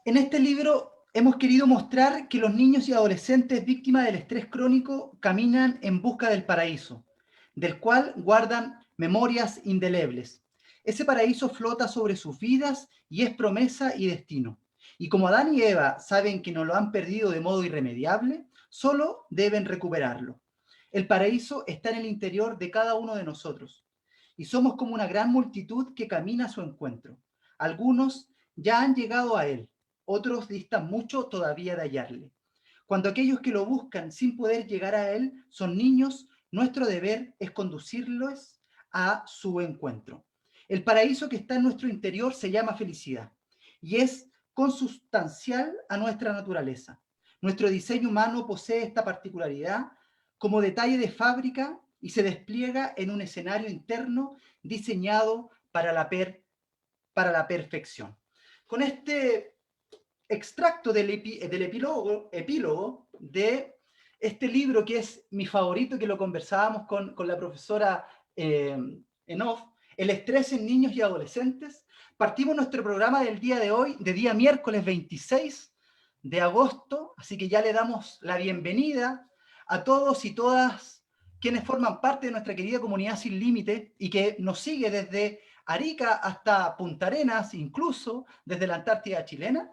En este libro hemos querido mostrar que los niños y adolescentes víctimas del estrés crónico caminan en busca del paraíso, del cual guardan memorias indelebles. Ese paraíso flota sobre sus vidas y es promesa y destino. Y como Adán y Eva saben que no lo han perdido de modo irremediable, solo deben recuperarlo. El paraíso está en el interior de cada uno de nosotros. Y somos como una gran multitud que camina a su encuentro. Algunos ya han llegado a él, otros distan mucho todavía de hallarle. Cuando aquellos que lo buscan sin poder llegar a él son niños, nuestro deber es conducirlos a su encuentro. El paraíso que está en nuestro interior se llama felicidad y es consustancial a nuestra naturaleza. Nuestro diseño humano posee esta particularidad como detalle de fábrica y se despliega en un escenario interno diseñado para la perfección. Con este extracto del epílogo de este libro que es mi favorito, que lo conversábamos con la profesora en off, El estrés en niños y adolescentes, partimos nuestro programa del día de hoy, de día miércoles 26 de agosto, así que ya le damos la bienvenida a todos y todas quienes forman parte de nuestra querida comunidad Sin Límite y que nos sigue desde Arica hasta Punta Arenas, incluso desde la Antártida chilena.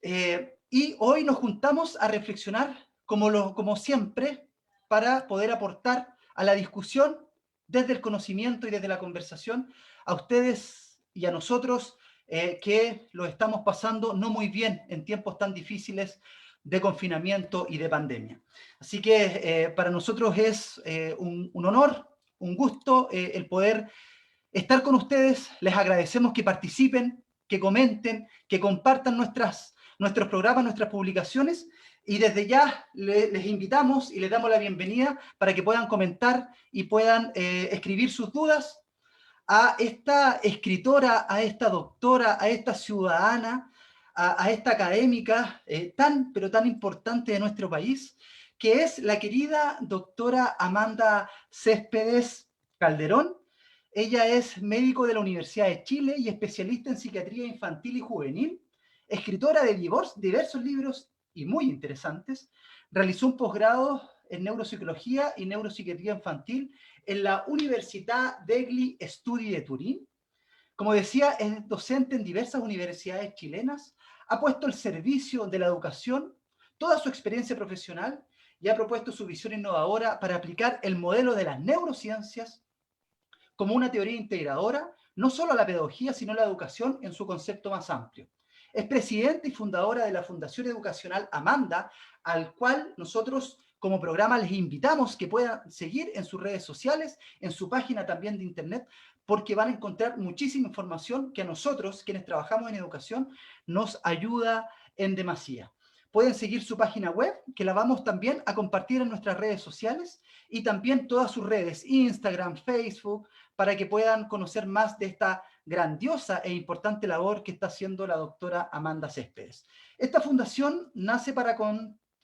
Y hoy nos juntamos a reflexionar, como siempre, para poder aportar a la discusión desde el conocimiento y desde la conversación a ustedes y a nosotros que lo estamos pasando no muy bien en tiempos tan difíciles de confinamiento y de pandemia. Así que para nosotros es un honor, un gusto el poder estar con ustedes. Les agradecemos que participen, que comenten, que compartan nuestros programas, nuestras publicaciones, y desde ya les invitamos y les damos la bienvenida para que puedan comentar y puedan escribir sus dudas a esta escritora, a esta doctora, a esta ciudadana, a esta académica pero tan importante de nuestro país, que es la querida doctora Amanda Céspedes Calderón. Ella es médico de la Universidad de Chile y especialista en psiquiatría infantil y juvenil, escritora de diversos libros y muy interesantes. Realizó un posgrado en neuropsicología y neuropsiquiatría infantil en la Università degli Studi de Turín. Como decía, es docente en diversas universidades chilenas, ha puesto al servicio de la educación toda su experiencia profesional y ha propuesto su visión innovadora para aplicar el modelo de las neurociencias como una teoría integradora, no solo a la pedagogía, sino a la educación en su concepto más amplio. Es presidenta y fundadora de la Fundación Educacional Amanda, al cual nosotros como programa les invitamos que puedan seguir en sus redes sociales, en su página también de internet, porque van a encontrar muchísima información que a nosotros, quienes trabajamos en educación, nos ayuda en demasía. Pueden seguir su página web, que la vamos también a compartir en nuestras redes sociales, y también todas sus redes, Instagram, Facebook, para que puedan conocer más de esta grandiosa e importante labor que está haciendo la doctora Amanda Céspedes. Esta fundación nace para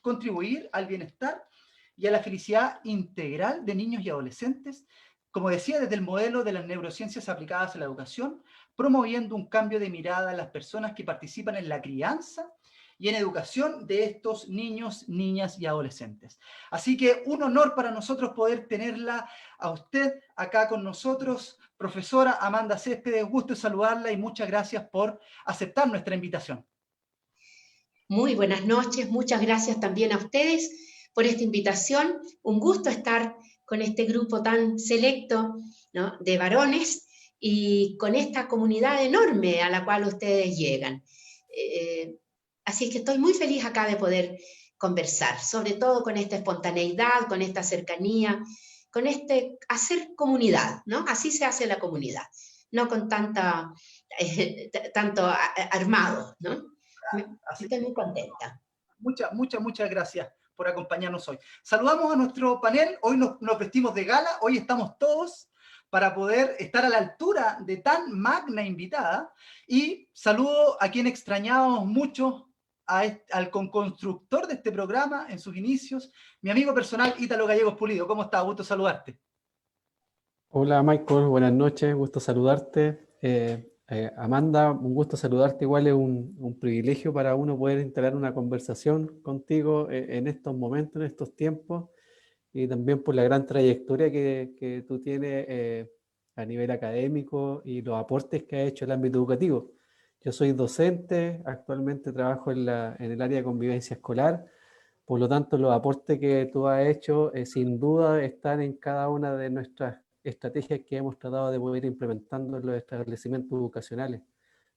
contribuir al bienestar y a la felicidad integral de niños y adolescentes, como decía, desde el modelo de las neurociencias aplicadas a la educación, promoviendo un cambio de mirada en las personas que participan en la crianza y en educación de estos niños, niñas y adolescentes. Así que un honor para nosotros poder tenerla a usted acá con nosotros, profesora Amanda Céspedes. Gusto saludarla y muchas gracias por aceptar nuestra invitación. Muy buenas noches, muchas gracias también a ustedes por esta invitación. Un gusto estar con este grupo tan selecto, ¿no?, de varones y con esta comunidad enorme a la cual ustedes llegan. Así es que estoy muy feliz acá de poder conversar, sobre todo con esta espontaneidad, con esta cercanía, con este hacer comunidad, ¿no? Así se hace la comunidad, no con tanto armado, ¿no? Estoy muy contenta. Muchas gracias por acompañarnos hoy. Saludamos a nuestro panel. Hoy nos vestimos de gala. Hoy estamos todos para poder estar a la altura de tan magna invitada. Y saludo a quien extrañábamos mucho, al constructor de este programa en sus inicios, mi amigo personal Ítalo Gallegos Pulido. ¿Cómo estás? Gusto saludarte. Hola Michael, buenas noches, gusto saludarte. Amanda, un gusto saludarte. Igual es un privilegio para uno poder instalar una conversación contigo en estos momentos, en estos tiempos, y también por la gran trayectoria que tú tienes a nivel académico y los aportes que ha hecho el ámbito educativo. Yo soy docente, actualmente trabajo en el área de convivencia escolar, por lo tanto los aportes que tú has hecho sin duda están en cada una de nuestras estrategias que hemos tratado de poder ir implementando en los establecimientos educacionales.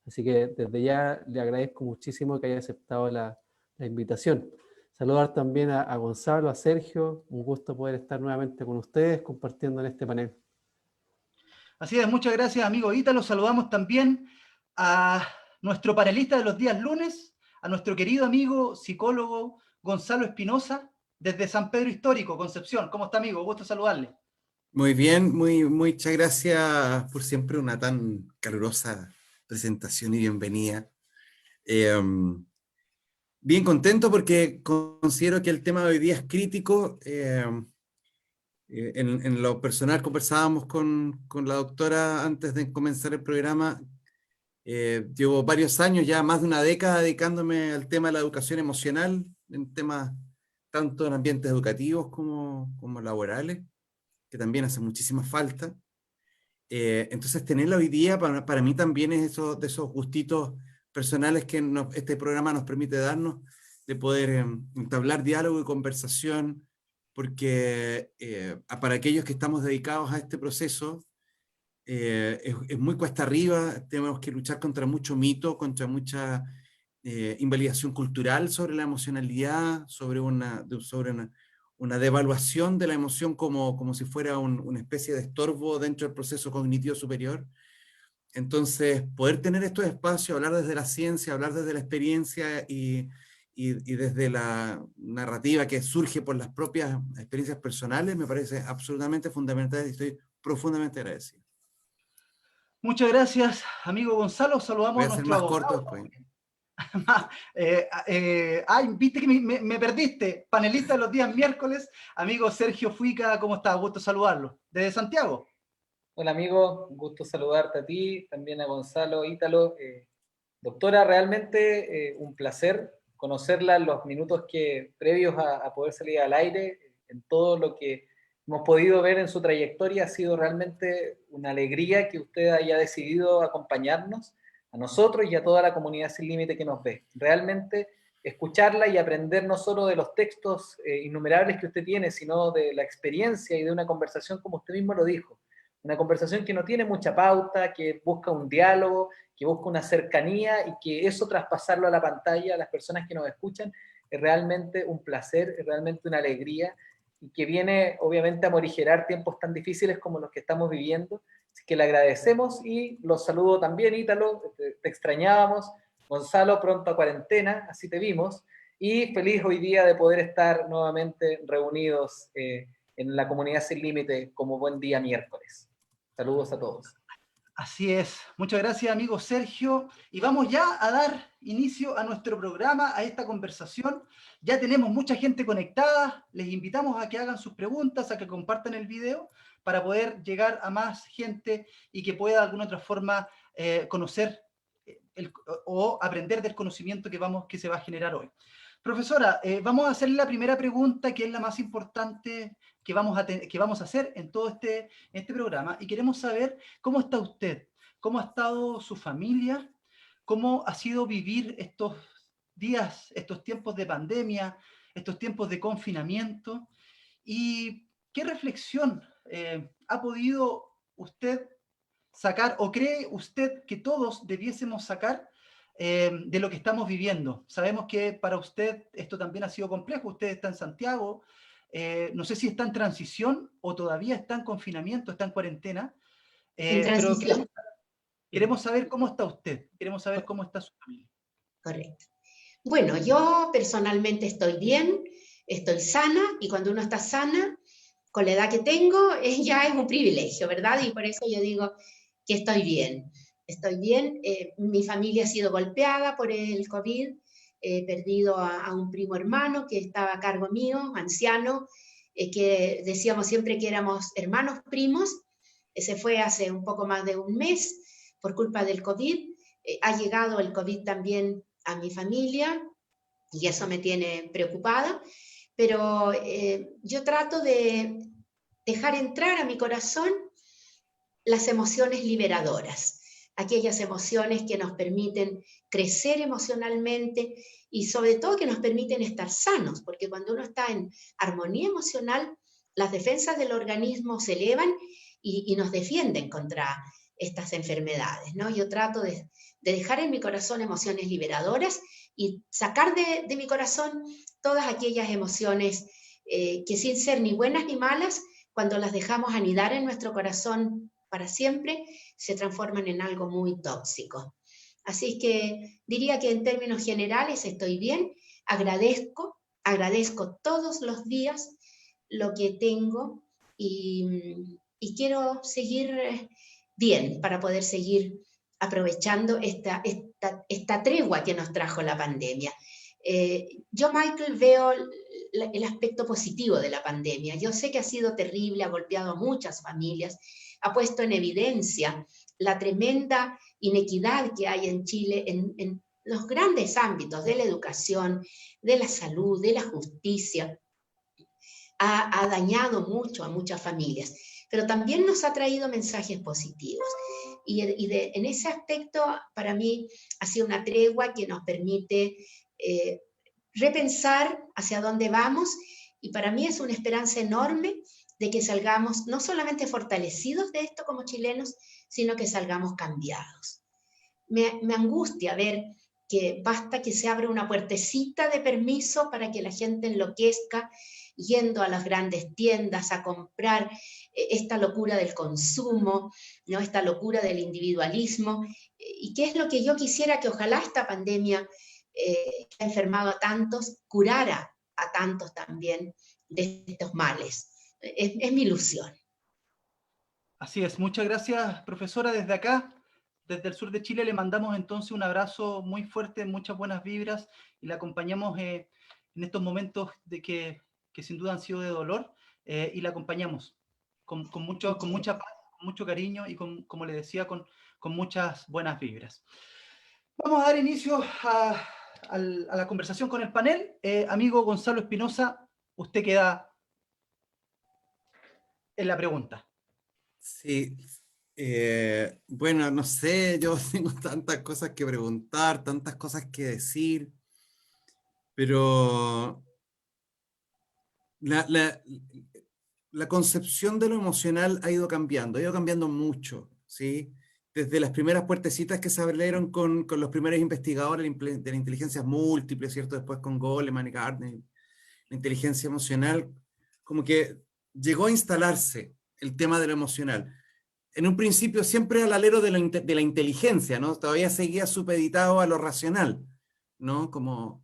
Así que desde ya le agradezco muchísimo que haya aceptado la invitación. Saludar también a Gonzalo, a Sergio, un gusto poder estar nuevamente con ustedes compartiendo en este panel. Así es, muchas gracias, amigo Ítalo. Saludamos también a nuestro panelista de los días lunes, a nuestro querido amigo psicólogo Gonzalo Espinosa, desde San Pedro Histórico, Concepción. ¿Cómo está, amigo? Gusto saludarle. Muy bien, muchas gracias por siempre una tan calurosa presentación y bienvenida. Bien contento porque considero que el tema de hoy día es crítico. En lo personal conversábamos con la doctora antes de comenzar el programa. Llevo varios años, ya más de una década, dedicándome al tema de la educación emocional, en temas tanto en ambientes educativos como laborales, que también hace muchísima falta. Entonces tenerla hoy día para mí también es de esos gustitos personales que este programa nos permite darnos, de poder entablar diálogo y conversación, porque para aquellos que estamos dedicados a este proceso, es muy cuesta arriba, tenemos que luchar contra mucho mito, contra mucha invalidación cultural sobre la emocionalidad, sobre una devaluación de la emoción como si fuera una especie de estorbo dentro del proceso cognitivo superior. Entonces, poder tener estos espacios, hablar desde la ciencia, hablar desde la experiencia y desde la narrativa que surge por las propias experiencias personales, me parece absolutamente fundamental y estoy profundamente agradecido. Muchas gracias, amigo Gonzalo. Saludamos Voy a a ser nuestro más abogado. corto después. Ay, viste que me perdiste. Panelista de los días miércoles, amigo Sergio Fuica, ¿cómo estás? Gusto saludarlo. Desde Santiago. Hola amigo, un gusto saludarte a ti, también a Gonzalo, Ítalo. Doctora, realmente un placer conocerla en los minutos previos a poder salir al aire. En todo lo que hemos podido ver en su trayectoria ha sido realmente una alegría que usted haya decidido acompañarnos, a nosotros y a toda la comunidad Sin Límite que nos ve. Realmente escucharla y aprender no solo de los textos innumerables que usted tiene, sino de la experiencia y de una conversación como usted mismo lo dijo. Una conversación que no tiene mucha pauta, que busca un diálogo, que busca una cercanía y que eso traspasarlo a la pantalla a las personas que nos escuchan es realmente un placer, es realmente una alegría y que viene obviamente a morigerar tiempos tan difíciles como los que estamos viviendo. Así que le agradecemos y los saludo también, Ítalo, te extrañábamos. Gonzalo, pronto a cuarentena, así te vimos. Y feliz hoy día de poder estar nuevamente reunidos en la comunidad Sin Límite como buen día miércoles. Saludos a todos. Así es. Muchas gracias, amigo Sergio. Y vamos ya a dar inicio a nuestro programa, a esta conversación. Ya tenemos mucha gente conectada. Les invitamos a que hagan sus preguntas, a que compartan el video para poder llegar a más gente y que pueda de alguna otra forma conocer o aprender del conocimiento que se va a generar hoy. Profesora, vamos a hacer la primera pregunta, que es la más importante que vamos a hacer en todo este programa, y queremos saber cómo está usted, cómo ha estado su familia, cómo ha sido vivir estos días, estos tiempos de pandemia, estos tiempos de confinamiento, y qué reflexión ha podido usted sacar, o cree usted que todos debiésemos sacar de lo que estamos viviendo. Sabemos que para usted esto también ha sido complejo. Usted está en Santiago, no sé si está en transición o todavía está en confinamiento, está en cuarentena, En pero transición. queremos saber cómo está usted, queremos saber cómo está su familia. Correcto. Bueno, yo personalmente estoy bien, estoy sana, y cuando uno está sana, con la edad que tengo, ya es un privilegio, ¿verdad? Y por eso yo digo que estoy bien. Estoy bien, mi familia ha sido golpeada por el COVID, he perdido a un primo hermano que estaba a cargo mío, anciano, que decíamos siempre que éramos hermanos primos, se fue hace un poco más de un mes, por culpa del COVID. Ha llegado el COVID también a mi familia y eso me tiene preocupada, pero yo trato de dejar entrar a mi corazón las emociones liberadoras, aquellas emociones que nos permiten crecer emocionalmente y sobre todo que nos permiten estar sanos, porque cuando uno está en armonía emocional, las defensas del organismo se elevan y nos defienden contra estas enfermedades, ¿no? Yo trato de dejar en mi corazón emociones liberadoras y sacar de mi corazón todas aquellas emociones que sin ser ni buenas ni malas, cuando las dejamos anidar en nuestro corazón para siempre, se transforman en algo muy tóxico. Así que diría que en términos generales estoy bien, agradezco todos los días lo que tengo y quiero seguir bien para poder seguir aprovechando esta tregua que nos trajo la pandemia. Yo, Michael, veo el aspecto positivo de la pandemia. Yo sé que ha sido terrible, ha golpeado a muchas familias, ha puesto en evidencia la tremenda inequidad que hay en Chile en los grandes ámbitos de la educación, de la salud, de la justicia. Ha dañado mucho a muchas familias, pero también nos ha traído mensajes positivos. En ese aspecto, para mí, ha sido una tregua que nos permite repensar hacia dónde vamos, y para mí es una esperanza enorme de que salgamos no solamente fortalecidos de esto como chilenos, sino que salgamos cambiados. Me angustia ver que basta que se abra una puertecita de permiso para que la gente enloquezca yendo a las grandes tiendas a comprar, esta locura del consumo, ¿no? Esta locura del individualismo. ¿Y qué es lo que yo quisiera? Que ojalá esta pandemia que ha enfermado a tantos, curara a tantos también de estos males. Es mi ilusión. Así es, muchas gracias, profesora. Desde acá, desde el sur de Chile, le mandamos entonces un abrazo muy fuerte, muchas buenas vibras, y la acompañamos en estos momentos que sin duda han sido de dolor, y la acompañamos con mucha paz, con mucho cariño y como le decía, con muchas buenas vibras. Vamos a dar inicio a la conversación con el panel. Amigo Gonzalo Espinosa, usted queda en la pregunta. Sí, bueno, no sé, yo tengo tantas cosas que preguntar, tantas cosas que decir, pero la concepción de lo emocional ha ido cambiando mucho, ¿sí? Desde las primeras puertecitas que se abrieron con los primeros investigadores de la inteligencia múltiple, ¿cierto? Después con Goleman y Gardner, la inteligencia emocional, como que llegó a instalarse el tema de lo emocional. En un principio siempre al alero de la inteligencia, ¿no? Todavía seguía supeditado a lo racional, ¿no? Como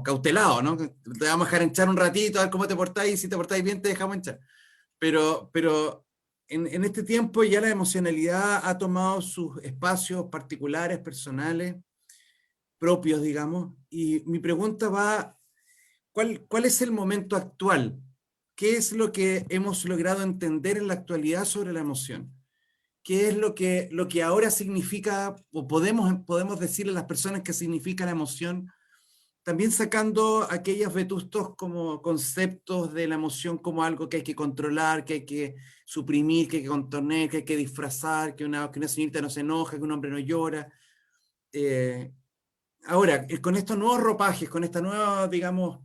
cautelado, ¿no? Te vamos a dejar hinchar un ratito, a ver cómo te portáis, y si te portáis bien te dejamos hinchar. Pero en este tiempo ya la emocionalidad ha tomado sus espacios particulares, personales, propios, digamos, y mi pregunta va, ¿cuál es el momento actual? ¿Qué es lo que hemos logrado entender en la actualidad sobre la emoción? ¿Qué es lo que ahora significa, o podemos decirle a las personas que significa la emoción? También sacando aquellos vetustos como conceptos de la emoción como algo que hay que controlar, que hay que suprimir, que hay que contener, que hay que disfrazar, que una señorita no se enoja, que un hombre no llora. Ahora, con estos nuevos ropajes, con esta nueva, digamos,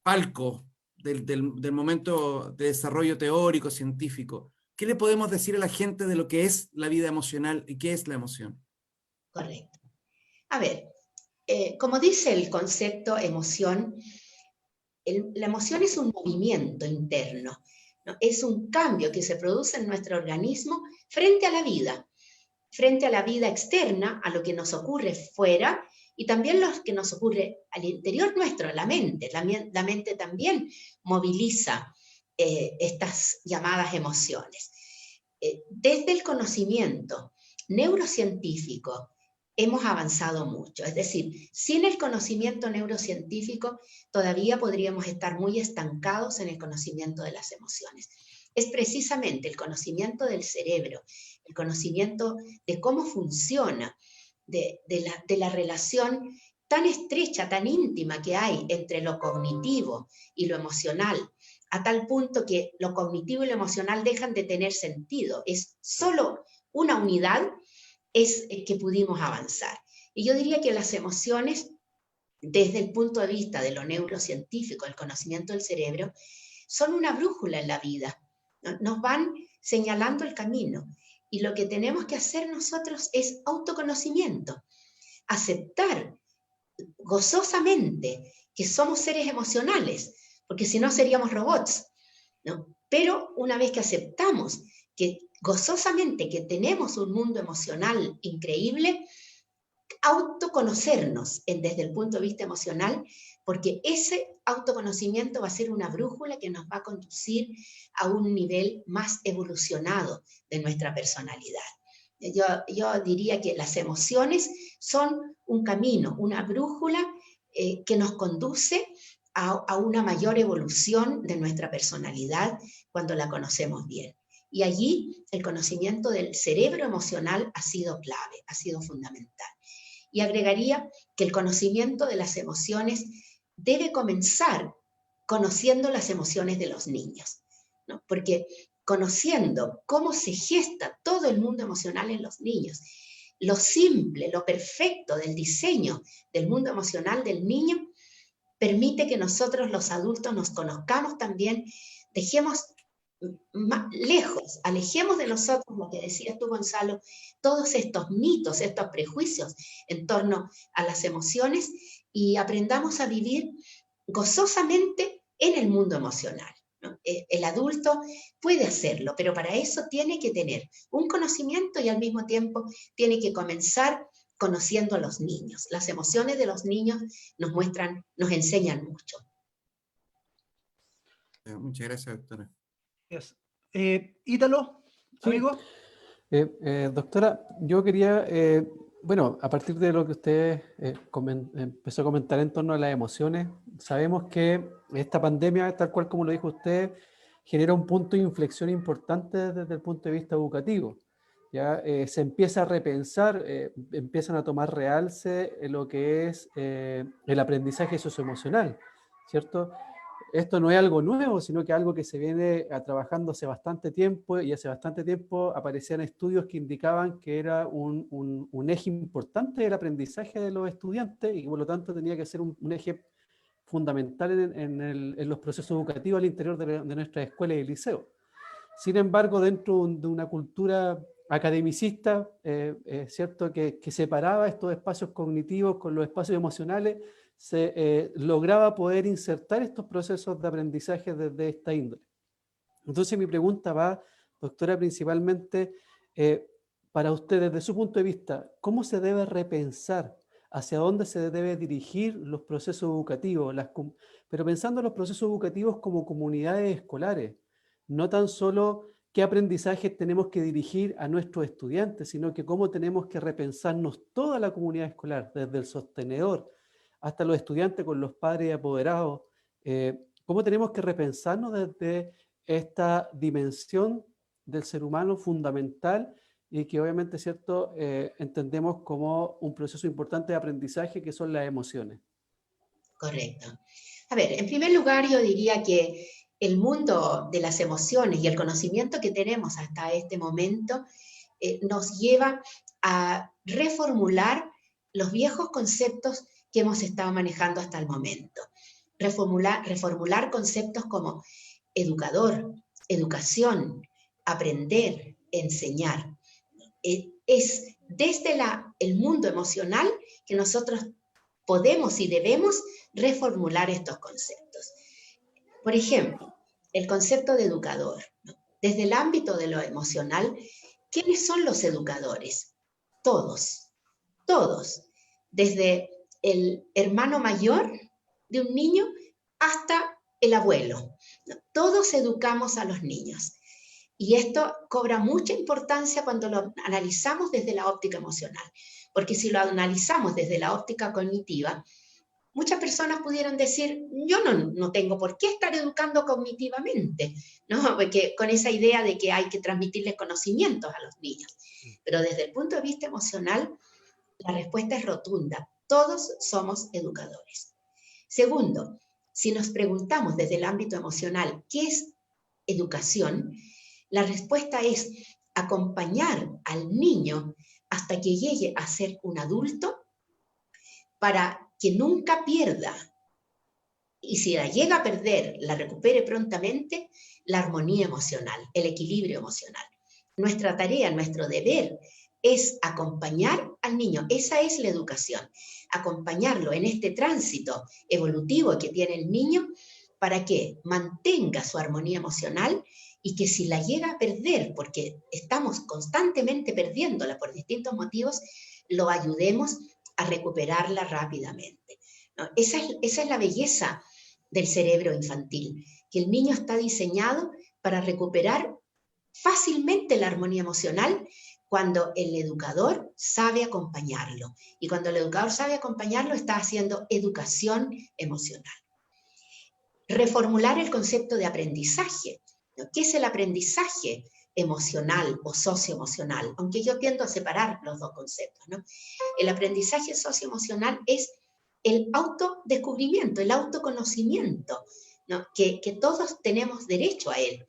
palco del momento de desarrollo teórico, científico, ¿qué le podemos decir a la gente de lo que es la vida emocional y qué es la emoción? Correcto. A ver, como dice el concepto emoción, la emoción es un movimiento interno, ¿no? Es un cambio que se produce en nuestro organismo frente a la vida externa, a lo que nos ocurre fuera, y también lo que nos ocurre al interior nuestro, la mente. La mente también moviliza estas llamadas emociones. Desde el conocimiento neurocientífico hemos avanzado mucho. Es decir, sin el conocimiento neurocientífico todavía podríamos estar muy estancados en el conocimiento de las emociones. es precisamente el conocimiento del cerebro, el conocimiento de cómo funciona, de la relación tan estrecha, tan íntima que hay entre lo cognitivo y lo emocional, a tal punto que lo cognitivo y lo emocional dejan de tener sentido. Es solo una unidad es que pudimos avanzar. Y yo diría que las emociones, desde el punto de vista de lo neurocientífico, el conocimiento del cerebro, son una brújula en la vida. Nos van señalando el camino. Y lo que tenemos que hacer nosotros es autoconocimiento, aceptar gozosamente que somos seres emocionales, porque si no seríamos robots, ¿no? Pero una vez que aceptamos que gozosamente que tenemos un mundo emocional increíble, autoconocernos desde el punto de vista emocional, porque ese autoconocimiento va a ser una brújula que nos va a conducir a un nivel más evolucionado de nuestra personalidad. Yo diría que las emociones son un camino, una brújula que nos conduce a una mayor evolución de nuestra personalidad cuando la conocemos bien. Y allí el conocimiento del cerebro emocional ha sido clave, ha sido fundamental. Y agregaría que el conocimiento de las emociones debe comenzar conociendo las emociones de los niños, ¿no? Porque conociendo cómo se gesta todo el mundo emocional en los niños, lo simple, lo perfecto del diseño del mundo emocional del niño, permite que nosotros los adultos nos conozcamos también, dejemos lejos, alejemos de nosotros, lo que decías tú, Gonzalo, todos estos mitos, estos prejuicios en torno a las emociones y aprendamos a vivir gozosamente en el mundo emocional, ¿no? El adulto puede hacerlo, pero para eso tiene que tener un conocimiento y al mismo tiempo tiene que comenzar conociendo a los niños. Las emociones de los niños nos muestran, nos enseñan mucho. Muchas gracias, doctora. Yes. Ítalo, amigo. Doctora, yo quería, bueno, a partir de lo que usted empezó a comentar en torno a las emociones, sabemos que esta pandemia, tal cual como lo dijo usted, genera un punto de inflexión importante desde el punto de vista educativo. ¿Ya? Se empieza a repensar, empiezan a tomar realce lo que es el aprendizaje socioemocional, ¿cierto? Esto no es algo nuevo, sino que algo que se viene trabajando hace bastante tiempo, y hace bastante tiempo aparecían estudios que indicaban que era un eje importante del aprendizaje de los estudiantes y por lo tanto tenía que ser un eje fundamental en los procesos educativos al interior de nuestras escuelas y liceos. Sin embargo, dentro de una cultura academicista, cierto que separaba estos espacios cognitivos con los espacios emocionales, se lograba poder insertar estos procesos de aprendizaje desde esta índole. Entonces mi pregunta va, doctora, principalmente para usted, desde su punto de vista, ¿cómo se debe repensar? ¿Hacia dónde se debe dirigir los procesos educativos? Pero pensando en los procesos educativos como comunidades escolares, no tan solo qué aprendizajes tenemos que dirigir a nuestros estudiantes, sino que cómo tenemos que repensarnos toda la comunidad escolar, desde el sostenedor hasta los estudiantes con los padres y apoderados, cómo tenemos que repensarnos desde esta dimensión del ser humano fundamental y que obviamente, ¿cierto?, entendemos como un proceso importante de aprendizaje que son las emociones. Correcto. A ver, en primer lugar yo diría que el mundo de las emociones y el conocimiento que tenemos hasta este momento nos lleva a reformular los viejos conceptos que hemos estado manejando hasta el momento. Reformular conceptos como educador, educación, aprender, enseñar. Es desde el mundo emocional que nosotros podemos y debemos reformular estos conceptos. Por ejemplo, el concepto de educador, ¿no? Desde el ámbito de lo emocional, ¿quiénes son los educadores? Todos, todos, desde el hermano mayor de un niño hasta el abuelo. Todos educamos a los niños. Y esto cobra mucha importancia cuando lo analizamos desde la óptica emocional, porque si lo analizamos desde la óptica cognitiva, muchas personas pudieran decir, yo no tengo por qué estar educando cognitivamente, ¿no? Porque con esa idea de que hay que transmitirles conocimientos a los niños. Pero desde el punto de vista emocional, la respuesta es rotunda. Todos somos educadores. Segundo, si nos preguntamos desde el ámbito emocional, ¿qué es educación? La respuesta es acompañar al niño hasta que llegue a ser un adulto para que nunca pierda, y si la llega a perder, la recupere prontamente, la armonía emocional, el equilibrio emocional. Nuestra tarea, nuestro deber es acompañar al niño. Esa es la educación, acompañarlo en este tránsito evolutivo que tiene el niño para que mantenga su armonía emocional y que si la llega a perder, porque estamos constantemente perdiéndola por distintos motivos, lo ayudemos a recuperarla rápidamente, ¿no? Esa es la belleza del cerebro infantil, que el niño está diseñado para recuperar fácilmente la armonía emocional cuando el educador sabe acompañarlo. Y cuando el educador sabe acompañarlo, está haciendo educación emocional. Reformular el concepto de aprendizaje, ¿no? ¿Qué es el aprendizaje emocional o socioemocional? Aunque yo tiendo a separar los dos conceptos, ¿no? El aprendizaje socioemocional es el autodescubrimiento, el autoconocimiento, ¿no? que todos tenemos derecho a él.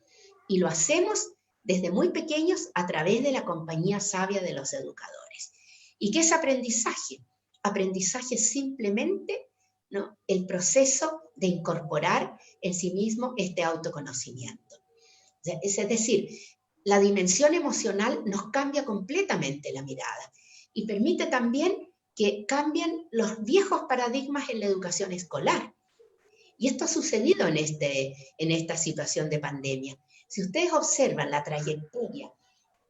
Y lo hacemos desde muy pequeños a través de la compañía sabia de los educadores. ¿Y qué es aprendizaje? Aprendizaje es simplemente, ¿no?, el proceso de incorporar en sí mismo este autoconocimiento. Es decir, la dimensión emocional nos cambia completamente la mirada y permite también que cambien los viejos paradigmas en la educación escolar. Y esto ha sucedido en esta situación de pandemia. Si ustedes observan la trayectoria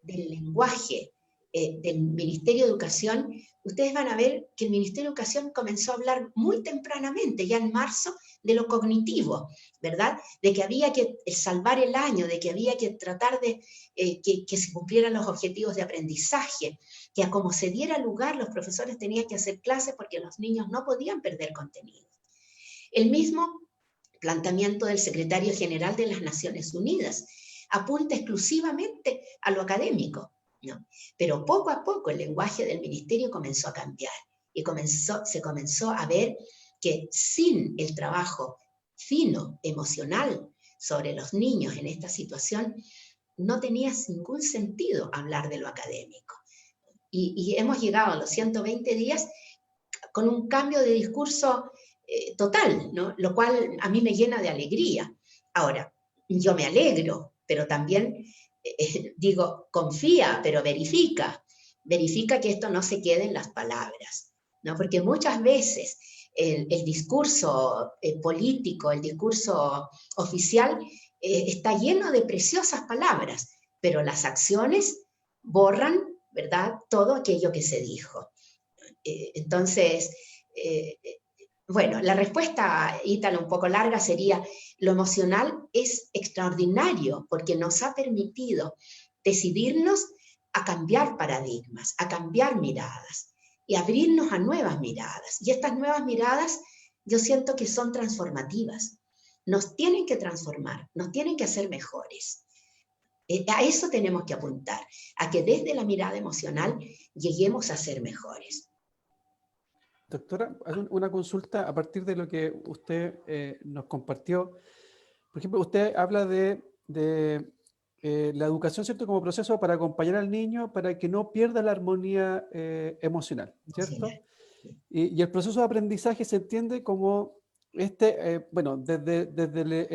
del lenguaje del Ministerio de Educación, ustedes van a ver que el Ministerio de Educación comenzó a hablar muy tempranamente, ya en marzo, de lo cognitivo, ¿verdad? De que había que salvar el año, de que había que tratar de que se cumplieran los objetivos de aprendizaje, que a como se diera lugar los profesores tenían que hacer clases porque los niños no podían perder contenido. El mismo planteamiento del secretario general de las Naciones Unidas apunta exclusivamente a lo académico, ¿no? Pero poco a poco el lenguaje del ministerio comenzó a cambiar y se comenzó a ver que sin el trabajo fino, emocional, sobre los niños en esta situación, no tenía ningún sentido hablar de lo académico. Y hemos llegado a los 120 días con un cambio de discurso total, ¿no? Lo cual a mí me llena de alegría. Ahora, yo me alegro, pero también digo, confía, pero verifica que esto no se quede en las palabras, ¿no? Porque muchas veces el discurso político, el discurso oficial está lleno de preciosas palabras, pero las acciones borran, ¿verdad?, todo aquello que se dijo. Entonces, bueno, la respuesta, Ítalo, un poco larga sería: lo emocional es extraordinario porque nos ha permitido decidirnos a cambiar paradigmas, a cambiar miradas y abrirnos a nuevas miradas. Y estas nuevas miradas yo siento que son transformativas. Nos tienen que transformar, nos tienen que hacer mejores. A eso tenemos que apuntar, a que desde la mirada emocional lleguemos a ser mejores. Doctora, una consulta a partir de lo que usted nos compartió. Por ejemplo, usted habla de la educación, ¿cierto?, como proceso para acompañar al niño para que no pierda la armonía emocional, ¿cierto? Y el proceso de aprendizaje se entiende como bueno, desde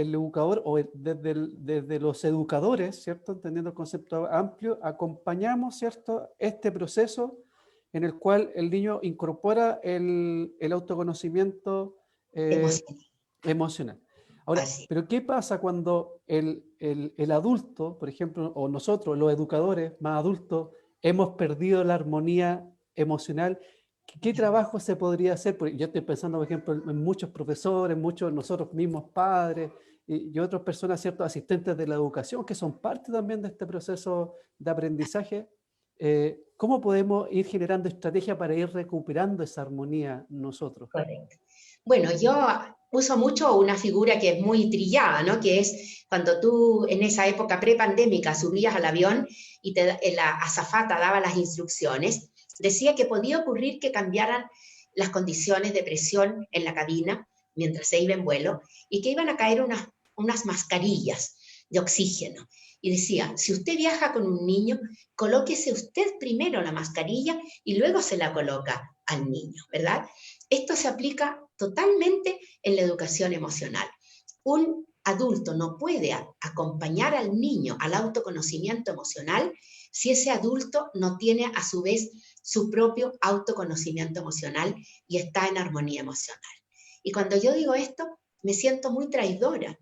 el educador o desde los educadores, ¿cierto?, entendiendo el concepto amplio, acompañamos, ¿cierto?, este proceso en el cual el niño incorpora el autoconocimiento emocional. Ahora, pero ¿qué pasa cuando el adulto, por ejemplo, o nosotros, los educadores más adultos, hemos perdido la armonía emocional? ¿Qué trabajo se podría hacer? Porque yo estoy pensando, por ejemplo, en muchos profesores, muchos nosotros mismos padres y otras personas, ¿cierto?, asistentes de la educación, que son parte también de este proceso de aprendizaje. ¿cómo podemos ir generando estrategia para ir recuperando esa armonía nosotros? Correcto. Bueno, yo uso mucho una figura que es muy trillada, ¿no? Que es cuando tú en esa época prepandémica subías al avión y la azafata daba las instrucciones, decía que podía ocurrir que cambiaran las condiciones de presión en la cabina mientras se iba en vuelo y que iban a caer unas mascarillas de oxígeno. Y decía, si usted viaja con un niño, colóquese usted primero la mascarilla y luego se la coloca al niño, ¿verdad? Esto se aplica totalmente en la educación emocional. Un adulto no puede acompañar al niño al autoconocimiento emocional si ese adulto no tiene a su vez su propio autoconocimiento emocional y está en armonía emocional. Y cuando yo digo esto, me siento muy traidora,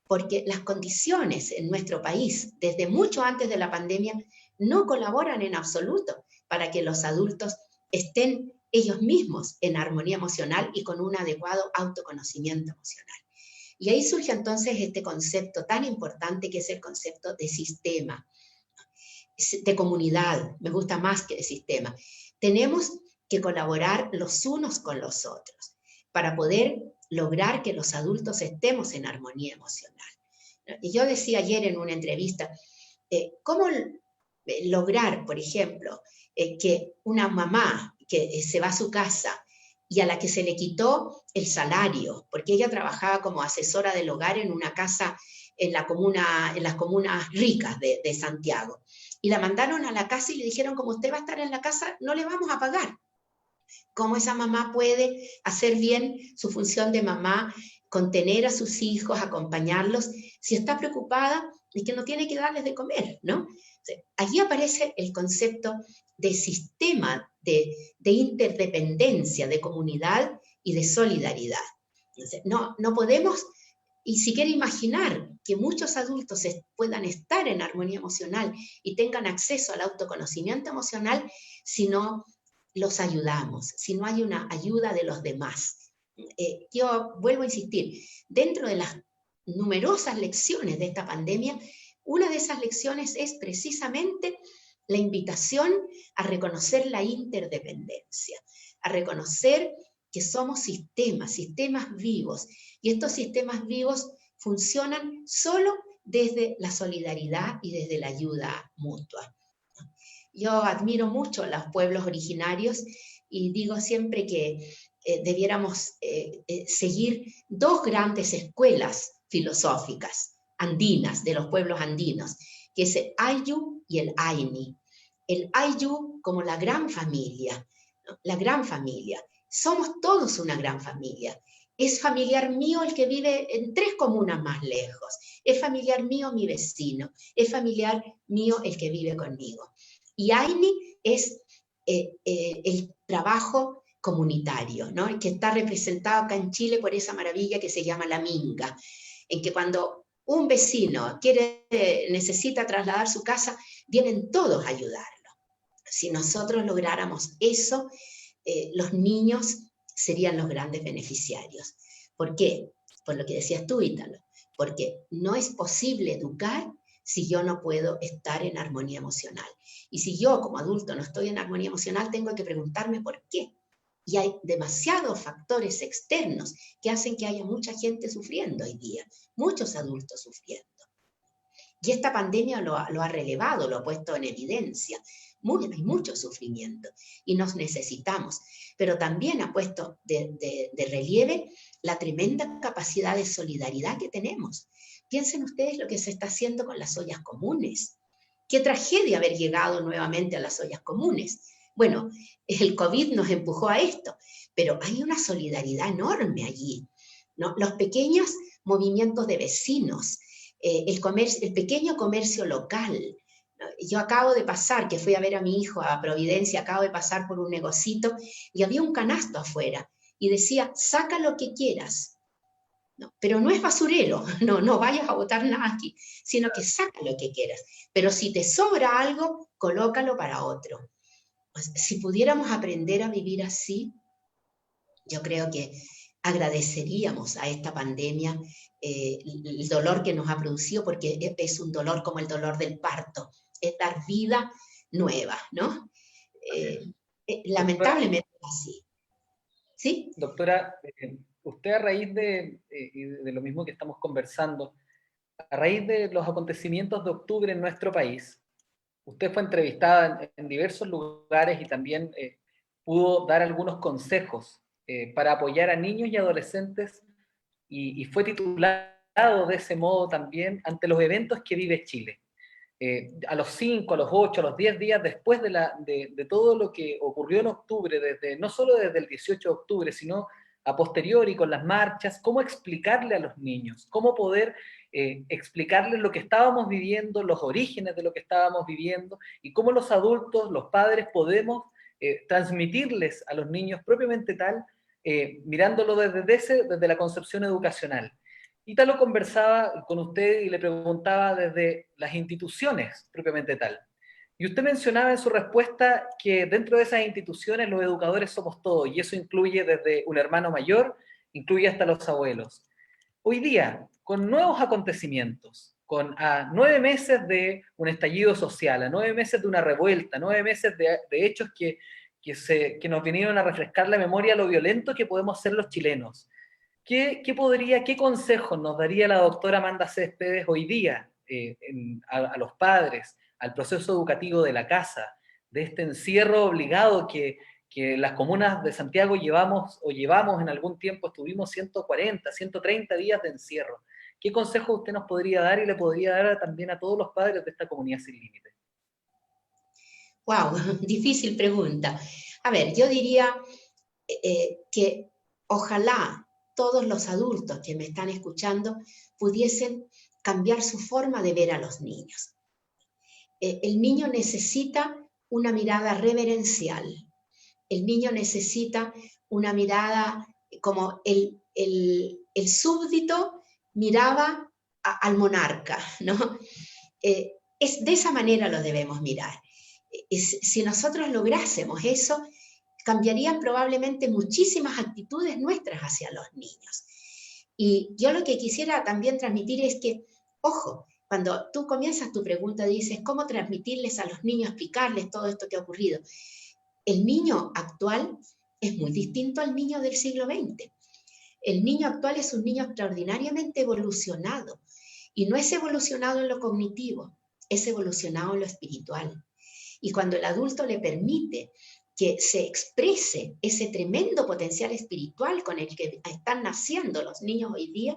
porque las condiciones en nuestro país, desde mucho antes de la pandemia, no colaboran en absoluto para que los adultos estén ellos mismos en armonía emocional y con un adecuado autoconocimiento emocional. Y ahí surge entonces este concepto tan importante que es el concepto de sistema, de comunidad, me gusta más que de sistema. Tenemos que colaborar los unos con los otros para poder lograr que los adultos estemos en armonía emocional. Y yo decía ayer en una entrevista, ¿cómo lograr, por ejemplo, que una mamá que se va a su casa y a la que se le quitó el salario, porque ella trabajaba como asesora del hogar en una casa en las comunas ricas de Santiago, y la mandaron a la casa y le dijeron, como usted va a estar en la casa, no le vamos a pagar? ¿Cómo esa mamá puede hacer bien su función de mamá, contener a sus hijos, acompañarlos, si está preocupada y que no tiene que darles de comer, ¿no? Allí aparece el concepto de sistema, de interdependencia, de comunidad y de solidaridad. Entonces, no podemos y siquiera imaginar que muchos adultos puedan estar en armonía emocional y tengan acceso al autoconocimiento emocional si no los ayudamos, si no hay una ayuda de los demás. Yo vuelvo a insistir, dentro de las numerosas lecciones de esta pandemia, una de esas lecciones es precisamente la invitación a reconocer la interdependencia, a reconocer que somos sistemas vivos, y estos sistemas vivos funcionan solo desde la solidaridad y desde la ayuda mutua. Yo admiro mucho a los pueblos originarios y digo siempre que debiéramos seguir dos grandes escuelas filosóficas andinas, de los pueblos andinos, que es el Ayllu y el Ayni. El Ayllu como la gran familia, ¿no? La gran familia. Somos todos una gran familia. Es familiar mío el que vive en 3 comunas más lejos. Es familiar mío mi vecino. Es familiar mío el que vive conmigo. Y Ayni es el trabajo comunitario, ¿no? Que está representado acá en Chile por esa maravilla que se llama la minga, en que cuando un vecino necesita trasladar su casa, vienen todos a ayudarlo. Si nosotros lográramos eso, los niños serían los grandes beneficiarios. ¿Por qué? Por lo que decías tú, Ítalo, porque no es posible educar si yo no puedo estar en armonía emocional. Y si yo como adulto no estoy en armonía emocional, tengo que preguntarme por qué. Y hay demasiados factores externos que hacen que haya mucha gente sufriendo hoy día, muchos adultos sufriendo. Y esta pandemia lo ha relevado, lo ha puesto en evidencia. Hay mucho sufrimiento y nos necesitamos, pero también ha puesto de relieve la tremenda capacidad de solidaridad que tenemos. Piensen ustedes lo que se está haciendo con las ollas comunes. Qué tragedia haber llegado nuevamente a las ollas comunes. Bueno, el COVID nos empujó a esto, pero hay una solidaridad enorme allí, ¿no? Los pequeños movimientos de vecinos, el pequeño comercio local. Yo acabo de pasar, que fui a ver a mi hijo a Providencia, acabo de pasar por un negocito y había un canasto afuera y decía, saca lo que quieras. No, pero no es basurero, no vayas a botar nada aquí, sino que saca lo que quieras. Pero si te sobra algo, colócalo para otro. Pues, si pudiéramos aprender a vivir así, yo creo que agradeceríamos a esta pandemia el dolor que nos ha producido, porque es un dolor como el dolor del parto, es dar vida nuevas, ¿no? Lamentablemente es así. ¿Sí? Doctora, usted a raíz de lo mismo que estamos conversando, a raíz de los acontecimientos de octubre en nuestro país, usted fue entrevistada en diversos lugares y también pudo dar algunos consejos para apoyar a niños y adolescentes y fue titulado de ese modo también ante los eventos que vive Chile. A los 5, a los 8, a los 10 días después de todo lo que ocurrió en octubre, no solo desde el 18 de octubre, sino a posteriori con las marchas, cómo explicarle a los niños, cómo poder explicarles lo que estábamos viviendo, los orígenes de lo que estábamos viviendo, y cómo los adultos, los padres, podemos transmitirles a los niños propiamente tal, mirándolo desde la concepción educacional. Ítalo conversaba con usted y le preguntaba desde las instituciones propiamente tal. Y usted mencionaba en su respuesta que dentro de esas instituciones los educadores somos todos, y eso incluye desde un hermano mayor, incluye hasta los abuelos. Hoy día, con nuevos acontecimientos, a 9 meses de un estallido social, a 9 meses de una revuelta, 9 meses de hechos que nos vinieron a refrescar la memoria lo violento que podemos ser los chilenos, ¿qué consejos nos daría la doctora Amanda Céspedes hoy día a los padres, al proceso educativo de la casa, de este encierro obligado que las comunas de Santiago llevamos en algún tiempo? Estuvimos 140, 130 días de encierro. ¿Qué consejo usted nos podría dar y le podría dar también a todos los padres de esta comunidad sin límites? Wow, difícil pregunta. A ver, yo diría que ojalá todos los adultos que me están escuchando pudiesen cambiar su forma de ver a los niños. El niño necesita una mirada reverencial. El niño necesita una mirada como el súbdito miraba al monarca, ¿no? De esa manera lo debemos mirar. Si nosotros lográsemos eso, cambiarían probablemente muchísimas actitudes nuestras hacia los niños. Y yo lo que quisiera también transmitir es que, ojo, cuando tú comienzas tu pregunta, dices, ¿cómo transmitirles a los niños, explicarles todo esto que ha ocurrido? El niño actual es muy distinto al niño del siglo XX. El niño actual es un niño extraordinariamente evolucionado, y no es evolucionado en lo cognitivo, es evolucionado en lo espiritual. Y cuando el adulto le permite que se exprese ese tremendo potencial espiritual con el que están naciendo los niños hoy día,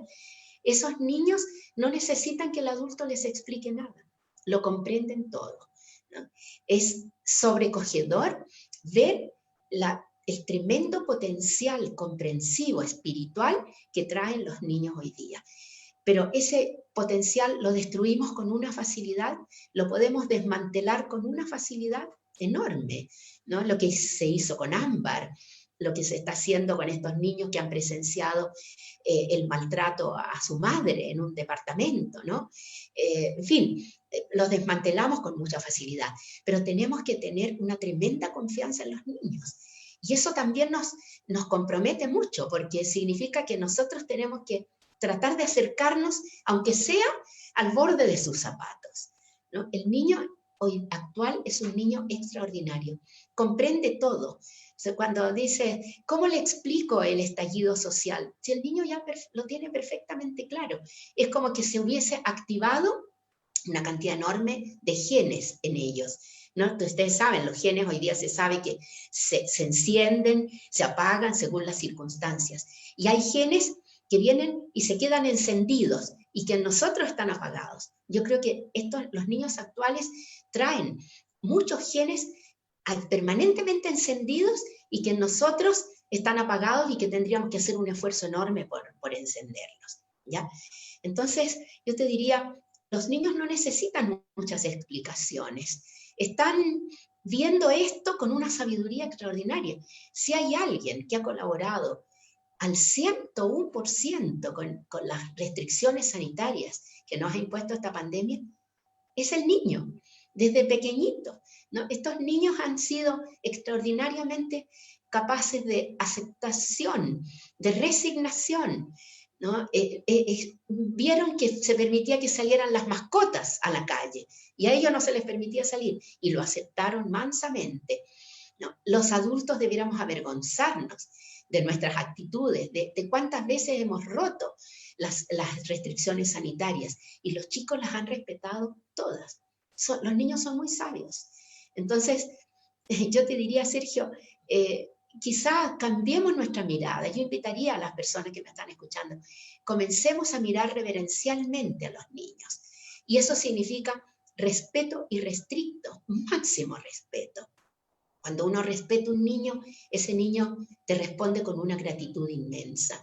esos niños no necesitan que el adulto les explique nada, lo comprenden todo, ¿no? Es sobrecogedor ver el tremendo potencial comprensivo espiritual que traen los niños hoy día. Pero ese potencial lo destruimos con una facilidad, lo podemos desmantelar con una facilidad enorme, ¿no? Lo que se hizo con Ámbar, lo que se está haciendo con estos niños que han presenciado el maltrato a su madre en un departamento, ¿no? En fin, los desmantelamos con mucha facilidad, pero tenemos que tener una tremenda confianza en los niños. Y eso también nos compromete mucho, porque significa que nosotros tenemos que tratar de acercarnos, aunque sea al borde de sus zapatos, ¿no? El niño hoy actual es un niño extraordinario, comprende todo. O sea, cuando dice, ¿cómo le explico el estallido social? Si el niño ya lo tiene perfectamente claro, es como que se hubiese activado una cantidad enorme de genes en ellos, ¿no? Entonces, ustedes saben, los genes hoy día se sabe que se encienden, se apagan según las circunstancias. Y hay genes que vienen y se quedan encendidos y que en nosotros están apagados. Yo creo que los niños actuales traen muchos genes permanentemente encendidos y que en nosotros están apagados y que tendríamos que hacer un esfuerzo enorme por encenderlos, ¿ya? Entonces, yo te diría, los niños no necesitan muchas explicaciones. Están viendo esto con una sabiduría extraordinaria. Si hay alguien que ha colaborado al 101% con las restricciones sanitarias que nos ha impuesto esta pandemia, es el niño, desde pequeñito, ¿no? Estos niños han sido extraordinariamente capaces de aceptación, de resignación, ¿no? Vieron que se permitía que salieran las mascotas a la calle, y a ellos no se les permitía salir, y lo aceptaron mansamente, ¿no? Los adultos debiéramos avergonzarnos de nuestras actitudes, de cuántas veces hemos roto las restricciones sanitarias, y los chicos las han respetado todas. Los niños son muy sabios. Entonces, yo te diría, Sergio, quizás cambiemos nuestra mirada. Yo invitaría a las personas que me están escuchando, comencemos a mirar reverencialmente a los niños. Y eso significa respeto irrestricto, máximo respeto. Cuando uno respeta a un niño, ese niño te responde con una gratitud inmensa,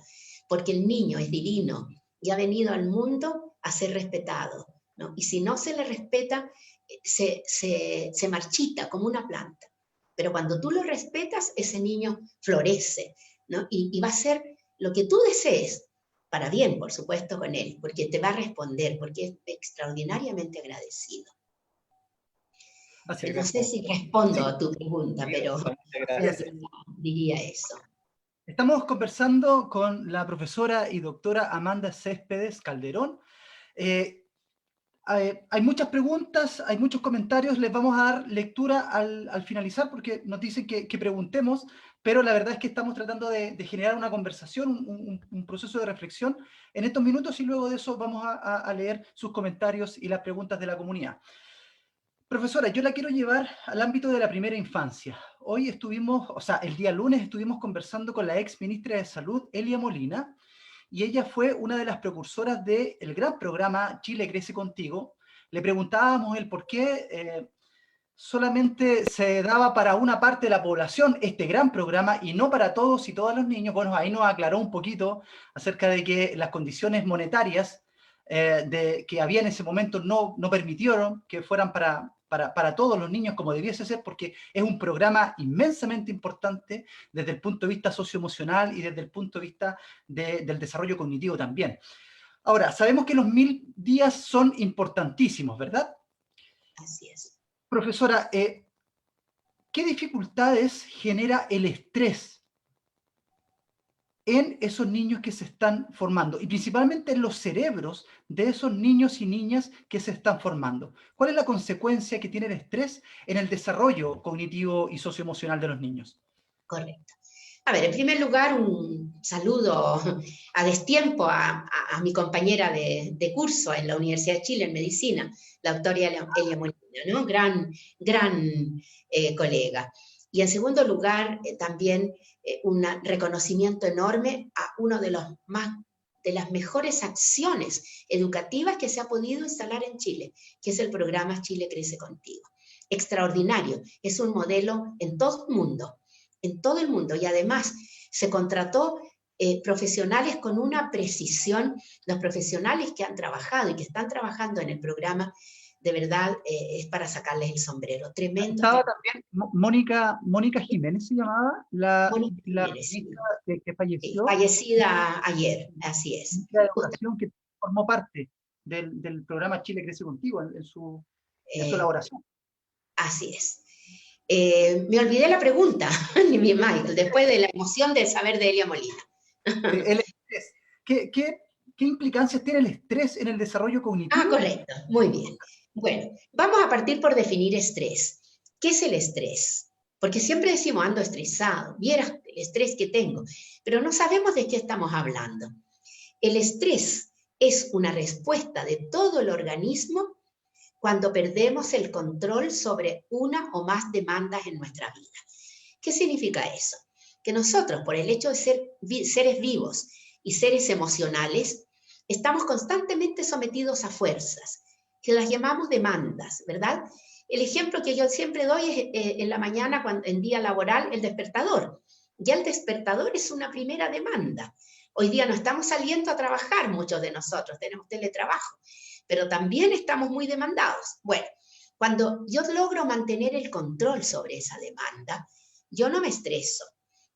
porque el niño es divino y ha venido al mundo a ser respetado, ¿no? Y si no se le respeta, se marchita como una planta. Pero cuando tú lo respetas, ese niño florece, ¿no? Y va a ser lo que tú desees, para bien, por supuesto, con él, porque te va a responder, porque es extraordinariamente agradecido. No sé si respondo a tu pregunta, pero diría eso. Estamos conversando con la profesora y doctora Amanda Céspedes Calderón. Hay muchas preguntas, hay muchos comentarios, les vamos a dar lectura al finalizar porque nos dicen que preguntemos, pero la verdad es que estamos tratando de generar una conversación, un proceso de reflexión en estos minutos, y luego de eso vamos a leer sus comentarios y las preguntas de la comunidad. Profesora, yo la quiero llevar al ámbito de la primera infancia. Hoy estuvimos, o sea, el día lunes estuvimos conversando con la ex ministra de Salud, Elia Molina, y ella fue una de las precursoras del gran programa Chile Crece Contigo. Le preguntábamos el por qué solamente se daba para una parte de la población este gran programa y no para todos y todos los niños. Bueno, ahí nos aclaró un poquito acerca de que las condiciones monetarias que había en ese momento no permitieron que fueran para todos los niños como debiese ser, porque es un programa inmensamente importante desde el punto de vista socioemocional y desde el punto de vista del desarrollo cognitivo también. Ahora, sabemos que los 1000 días son importantísimos, ¿verdad? Así es. Profesora, ¿qué dificultades genera el estrés en esos niños que se están formando, y principalmente en los cerebros de esos niños y niñas que se están formando? ¿Cuál es la consecuencia que tiene el estrés en el desarrollo cognitivo y socioemocional de los niños? Correcto. A ver, en primer lugar, un saludo a destiempo a mi compañera de curso en la Universidad de Chile en Medicina, la doctora Elia Molina, ¿no? Gran colega. Y en segundo lugar, también un reconocimiento enorme a uno de las mejores acciones educativas que se ha podido instalar en Chile, que es el programa Chile Crece Contigo. Extraordinario, es un modelo en todo el mundo, y además se contrató profesionales con una precisión. Los profesionales que han trabajado y que están trabajando en el programa, de verdad, es para sacarles el sombrero. Tremendo. Estaba también Mónica Jiménez, se llamaba, la ministra que falleció. Sí, fallecida ayer, así es. La educación que formó parte del programa Chile Crece Contigo en su elaboración. Así es. Me olvidé la pregunta, mi Michael, después de la emoción de saber de Elia Molina. El estrés. ¿Qué implicancias tiene el estrés en el desarrollo cognitivo? Correcto, muy bien. Bueno, vamos a partir por definir estrés. ¿Qué es el estrés? Porque siempre decimos, ando estresado, vieras el estrés que tengo, pero no sabemos de qué estamos hablando. El estrés es una respuesta de todo el organismo cuando perdemos el control sobre una o más demandas en nuestra vida. ¿Qué significa eso? Que nosotros, por el hecho de ser seres vivos y seres emocionales, estamos constantemente sometidos a fuerzas, que las llamamos demandas, ¿verdad? El ejemplo que yo siempre doy es en la mañana, en día laboral, el despertador. Ya el despertador es una primera demanda. Hoy día no estamos saliendo a trabajar, muchos de nosotros, tenemos teletrabajo, pero también estamos muy demandados. Bueno, cuando yo logro mantener el control sobre esa demanda, yo no me estreso,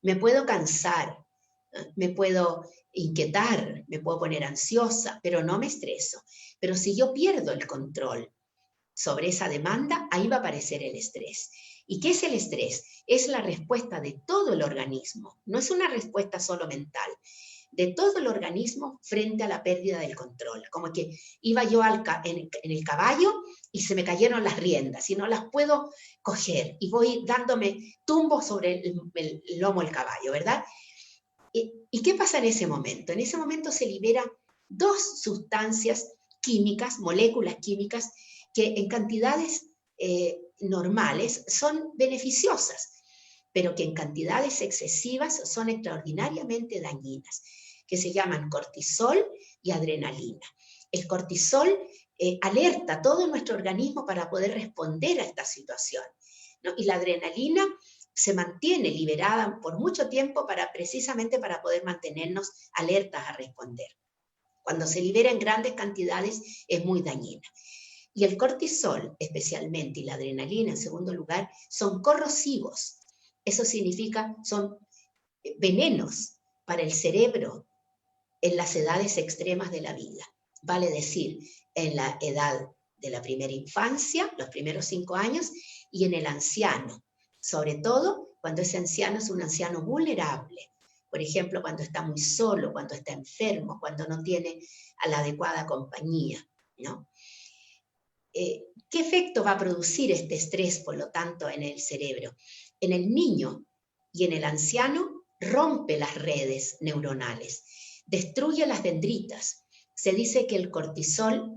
me puedo cansar, me puedo inquietar, me puedo poner ansiosa, pero no me estreso. Pero si yo pierdo el control sobre esa demanda, ahí va a aparecer el estrés. ¿Y qué es el estrés? Es la respuesta de todo el organismo, no es una respuesta solo mental. de todo el organismo frente a la pérdida del control. Como que iba yo en el caballo y se me cayeron las riendas y no las puedo coger y voy dándome tumbos sobre el lomo del caballo, ¿verdad? ¿Y qué pasa en ese momento? En ese momento se liberan dos sustancias químicas, moléculas químicas, que en cantidades normales son beneficiosas, pero que en cantidades excesivas son extraordinariamente dañinas, que se llaman cortisol y adrenalina. El cortisol alerta todo nuestro organismo para poder responder a esta situación, ¿no? Y la adrenalina se mantiene liberada por mucho tiempo precisamente para poder mantenernos alertas a responder. Cuando se libera en grandes cantidades es muy dañina. Y el cortisol, especialmente, y la adrenalina, en segundo lugar, son corrosivos. Eso significa, son venenos para el cerebro en las edades extremas de la vida. Vale decir, en la edad de la primera infancia, los primeros 5 años, y en el anciano. Sobre todo cuando ese anciano es un anciano vulnerable. Por ejemplo, cuando está muy solo, cuando está enfermo, cuando no tiene a la adecuada compañía, ¿no? ¿Qué efecto va a producir este estrés, por lo tanto, en el cerebro? En el niño y en el anciano rompe las redes neuronales, destruye las dendritas. Se dice que el cortisol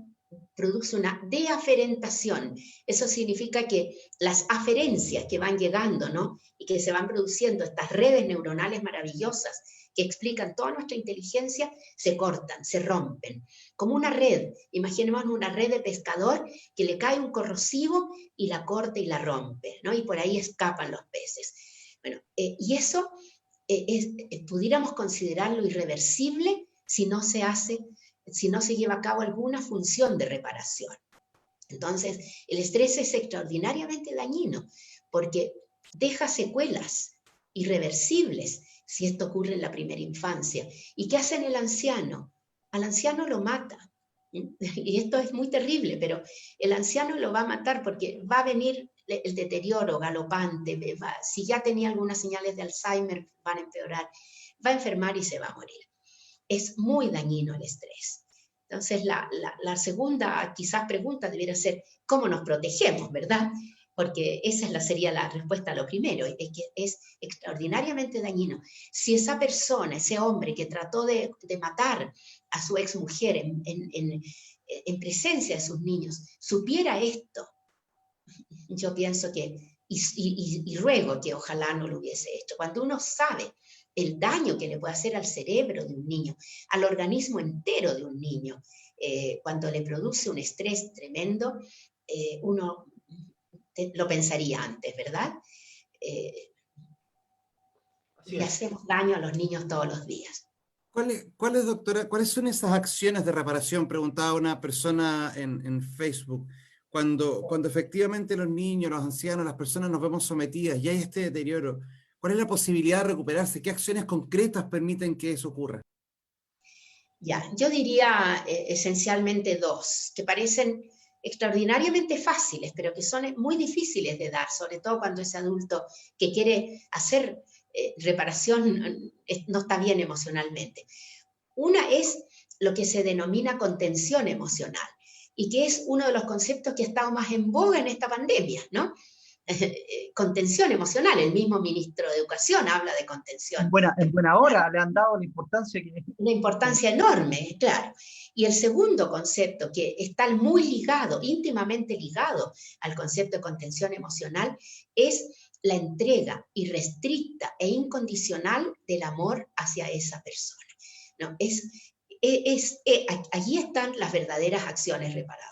produce una deaferentación. Eso significa que las aferencias que van llegando, ¿no? Y que se van produciendo, estas redes neuronales maravillosas que explican toda nuestra inteligencia, se cortan, se rompen. Como una red, imaginemos una red de pescador que le cae un corrosivo y la corta y la rompe, ¿no? Y por ahí escapan los peces. Bueno, y eso pudiéramos considerarlo irreversible si no se lleva a cabo alguna función de reparación. Entonces, el estrés es extraordinariamente dañino porque deja secuelas irreversibles si esto ocurre en la primera infancia. ¿Y qué hace en el anciano? Al anciano lo mata. Y esto es muy terrible, pero el anciano lo va a matar porque va a venir el deterioro galopante. Si ya tenía algunas señales de Alzheimer, van a empeorar. Va a enfermar y se va a morir. Es muy dañino el estrés. Entonces, la segunda, quizás, pregunta debiera ser, ¿cómo nos protegemos, verdad? Porque esa sería la respuesta a lo primero, es que es extraordinariamente dañino. Si esa persona, ese hombre que trató de matar a su exmujer en presencia de sus niños, supiera esto, yo pienso que, y ruego que ojalá no lo hubiese hecho. Cuando uno sabe el daño que le puede hacer al cerebro de un niño, al organismo entero de un niño, cuando le produce un estrés tremendo, uno lo pensaría antes, ¿verdad? Le hacemos daño a los niños todos los días. ¿Cuáles, doctora, cuáles son esas acciones de reparación? Preguntaba una persona en Facebook. Cuando efectivamente los niños, los ancianos, las personas nos vemos sometidas y hay este deterioro, ¿cuál es la posibilidad de recuperarse? ¿Qué acciones concretas permiten que eso ocurra? Ya, yo diría esencialmente 2, que parecen extraordinariamente fáciles, pero que son muy difíciles de dar, sobre todo cuando ese adulto que quiere hacer reparación no está bien emocionalmente. Una es lo que se denomina contención emocional, y que es uno de los conceptos que ha estado más en boga en esta pandemia, ¿no? Contención emocional, el mismo ministro de Educación habla de contención. En buena hora le han dado la importancia que... Una importancia enorme, claro. Y el segundo concepto, que está muy ligado, íntimamente ligado al concepto de contención emocional, es la entrega irrestricta e incondicional del amor hacia esa persona, ¿no? Allí están las verdaderas acciones reparadoras.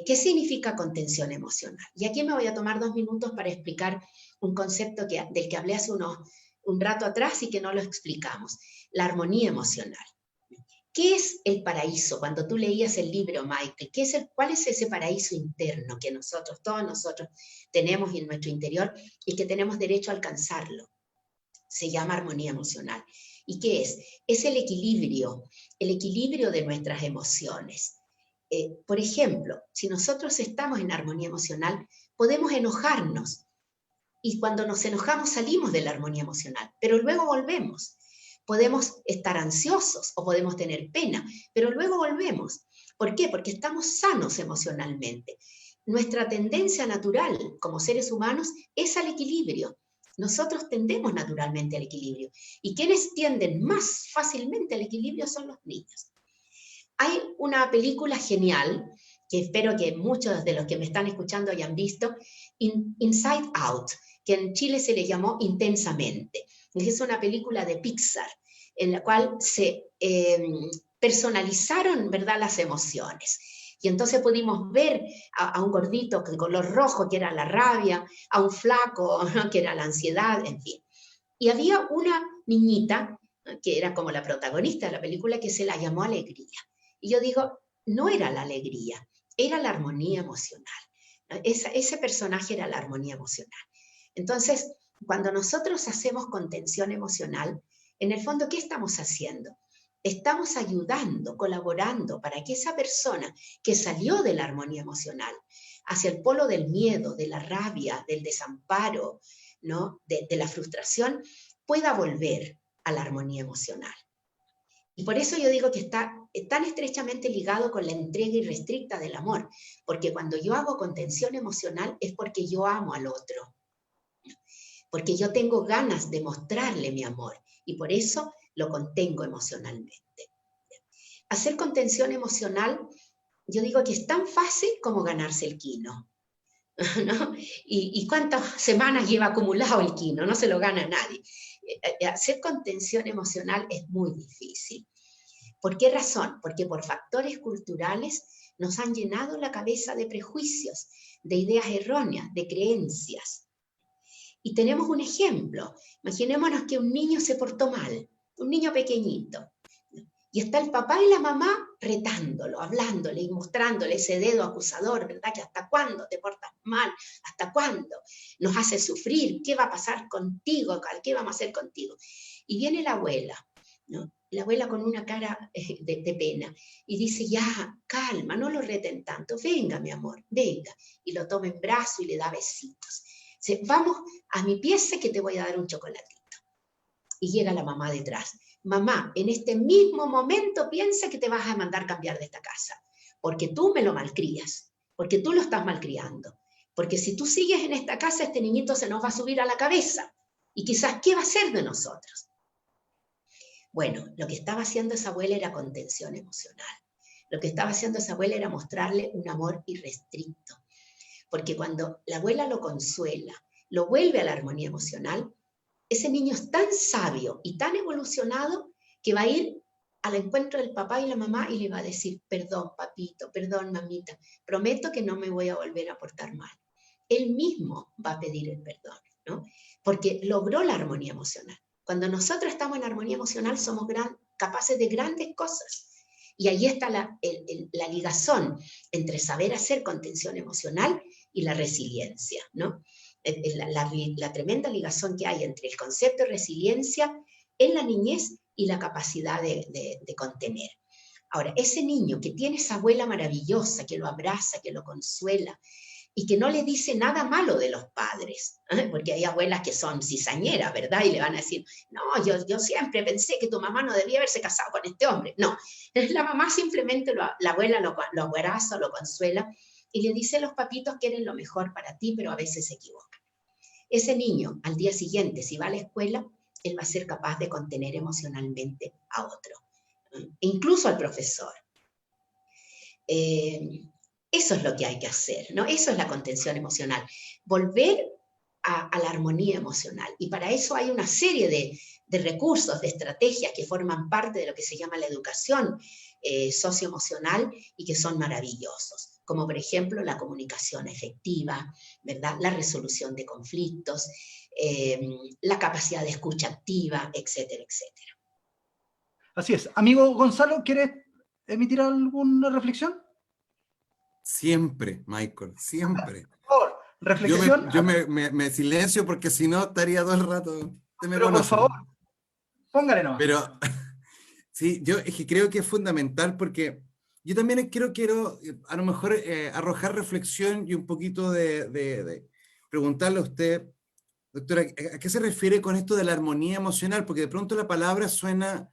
¿Qué significa contención emocional? Y aquí me voy a tomar 2 minutos para explicar un concepto del que hablé hace un rato atrás y que no lo explicamos, la armonía emocional. ¿Qué es el paraíso? Cuando tú leías el libro, Michael, ¿cuál es ese paraíso interno que todos nosotros tenemos en nuestro interior y que tenemos derecho a alcanzarlo? Se llama armonía emocional. ¿Y qué es? Es el equilibrio de nuestras emociones. Por ejemplo, si nosotros estamos en armonía emocional, podemos enojarnos. Y cuando nos enojamos salimos de la armonía emocional, pero luego volvemos. Podemos estar ansiosos o podemos tener pena, pero luego volvemos. ¿Por qué? Porque estamos sanos emocionalmente. Nuestra tendencia natural como seres humanos es al equilibrio. Nosotros tendemos naturalmente al equilibrio. Y quienes tienden más fácilmente al equilibrio son los niños. Hay una película genial, que espero que muchos de los que me están escuchando hayan visto, Inside Out, que en Chile se le llamó Intensamente. Es una película de Pixar, en la cual se personalizaron, ¿verdad?, las emociones. Y entonces pudimos ver a un gordito de color rojo, que era la rabia, a un flaco, ¿no?, que era la ansiedad, en fin. Y había una niñita, que era como la protagonista de la película, que se la llamó Alegría. Y yo digo, no era la alegría, era la armonía emocional. Ese personaje era la armonía emocional. Entonces, cuando nosotros hacemos contención emocional, en el fondo, ¿qué estamos haciendo? Estamos ayudando, colaborando para que esa persona que salió de la armonía emocional hacia el polo del miedo, de la rabia, del desamparo, ¿no?, de la frustración, pueda volver a la armonía emocional. Y por eso yo digo que está tan estrechamente ligado con la entrega irrestricta del amor, porque cuando yo hago contención emocional es porque yo amo al otro, porque yo tengo ganas de mostrarle mi amor, y por eso lo contengo emocionalmente. Hacer contención emocional, yo digo que es tan fácil como ganarse el quino, ¿no? ¿Y cuántas semanas lleva acumulado el quino? No se lo gana nadie. Hacer contención emocional es muy difícil. ¿Por qué razón? Porque por factores culturales nos han llenado la cabeza de prejuicios, de ideas erróneas, de creencias. Y tenemos un ejemplo. Imaginémonos que un niño se portó mal, un niño pequeñito, y está el papá y la mamá retándolo, hablándole y mostrándole ese dedo acusador, ¿verdad? Que hasta cuándo te portas mal, hasta cuándo nos hace sufrir, qué va a pasar contigo, qué vamos a hacer contigo. Y viene la abuela, ¿no? La abuela con una cara de pena y dice, ya, calma, no lo reten tanto, venga mi amor, venga. Y lo toma en brazo y le da besitos. Dice, vamos a mi pieza que te voy a dar un chocolatito. Y llega la mamá detrás. Mamá, en este mismo momento piensa que te vas a mandar cambiar de esta casa, porque tú me lo malcrías, porque tú lo estás malcriando, porque si tú sigues en esta casa, este niñito se nos va a subir a la cabeza, y quizás, ¿qué va a hacer de nosotros? Bueno, lo que estaba haciendo esa abuela era contención emocional. Lo que estaba haciendo esa abuela era mostrarle un amor irrestricto, porque cuando la abuela lo consuela, lo vuelve a la armonía emocional, ese niño es tan sabio y tan evolucionado que va a ir al encuentro del papá y la mamá y le va a decir, perdón papito, perdón mamita, prometo que no me voy a volver a portar mal. Él mismo va a pedir el perdón, ¿no? Porque logró la armonía emocional. Cuando nosotros estamos en armonía emocional somos capaces de grandes cosas. Y ahí está la ligazón entre saber hacer contención emocional y la resiliencia, ¿no? La tremenda ligazón que hay entre el concepto de resiliencia en la niñez y la capacidad de contener. Ahora, ese niño que tiene esa abuela maravillosa, que lo abraza, que lo consuela, y que no le dice nada malo de los padres, ¿eh? Porque hay abuelas que son cizañeras, ¿verdad? Y le van a decir, no, yo siempre pensé que tu mamá no debía haberse casado con este hombre. No, la mamá simplemente, la abuela lo abraza, lo consuela, y le dice, los papitos quieren lo mejor para ti, pero a veces se equivocan. Ese niño, al día siguiente, si va a la escuela, él va a ser capaz de contener emocionalmente a otro, incluso al profesor. Eso es lo que hay que hacer, ¿no? Eso es la contención emocional. Volver a la armonía emocional. Y para eso hay una serie de recursos, de estrategias que forman parte de lo que se llama la educación socioemocional y que son maravillosos. Como por ejemplo la comunicación efectiva, ¿verdad? La resolución de conflictos, la capacidad de escucha activa, etcétera, etcétera. Así es. Amigo Gonzalo, ¿quieres emitir alguna reflexión? Siempre, Michael, siempre. Por favor, reflexión. Yo me silencio porque si no estaría todo el rato. Pero por favor, póngale nomás. Pero sí, yo es que creo que es fundamental porque yo también quiero a lo mejor arrojar reflexión y un poquito de preguntarle a usted Doctora, ¿a qué se refiere con esto de la armonía emocional? Porque de pronto la palabra suena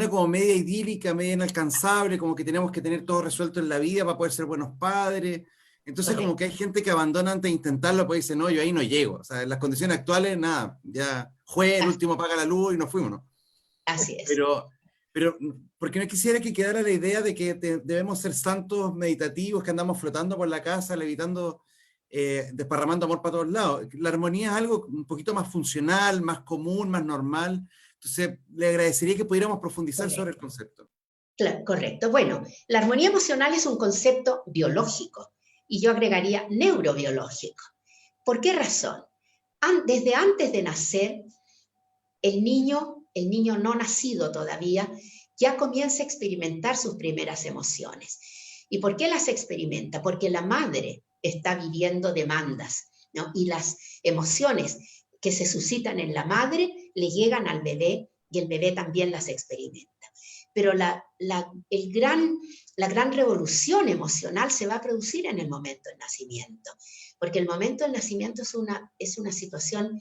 como media idílica, media inalcanzable, como que tenemos que tener todo resuelto en la vida para poder ser buenos padres. Entonces como Correcto. que hay gente que abandona antes de intentarlo, pues dice, no, yo ahí no llego. O sea, en las condiciones actuales, nada, ya juez, el Así, último apaga la luz y nos fuimos, ¿no? así es. Pero porque no quisiera que quedara la idea de que debemos ser santos meditativos, que andamos flotando por la casa, levitando, desparramando amor para todos lados. La armonía es algo un poquito más funcional, más común, más normal. Entonces, le agradecería que pudiéramos profundizar sobre el Correcto. concepto. Claro, correcto. Bueno, la armonía emocional es un concepto biológico y yo agregaría neurobiológico. ¿Por qué razón? Desde antes de nacer, el niño no nacido todavía, ya comienza a experimentar sus primeras emociones. ¿Y por qué las experimenta? Porque la madre está viviendo demandas, ¿no? Y las emociones que se suscitan en la madre le llegan al bebé y el bebé también las experimenta. Pero la gran revolución emocional se va a producir en el momento del nacimiento, porque el momento del nacimiento es una situación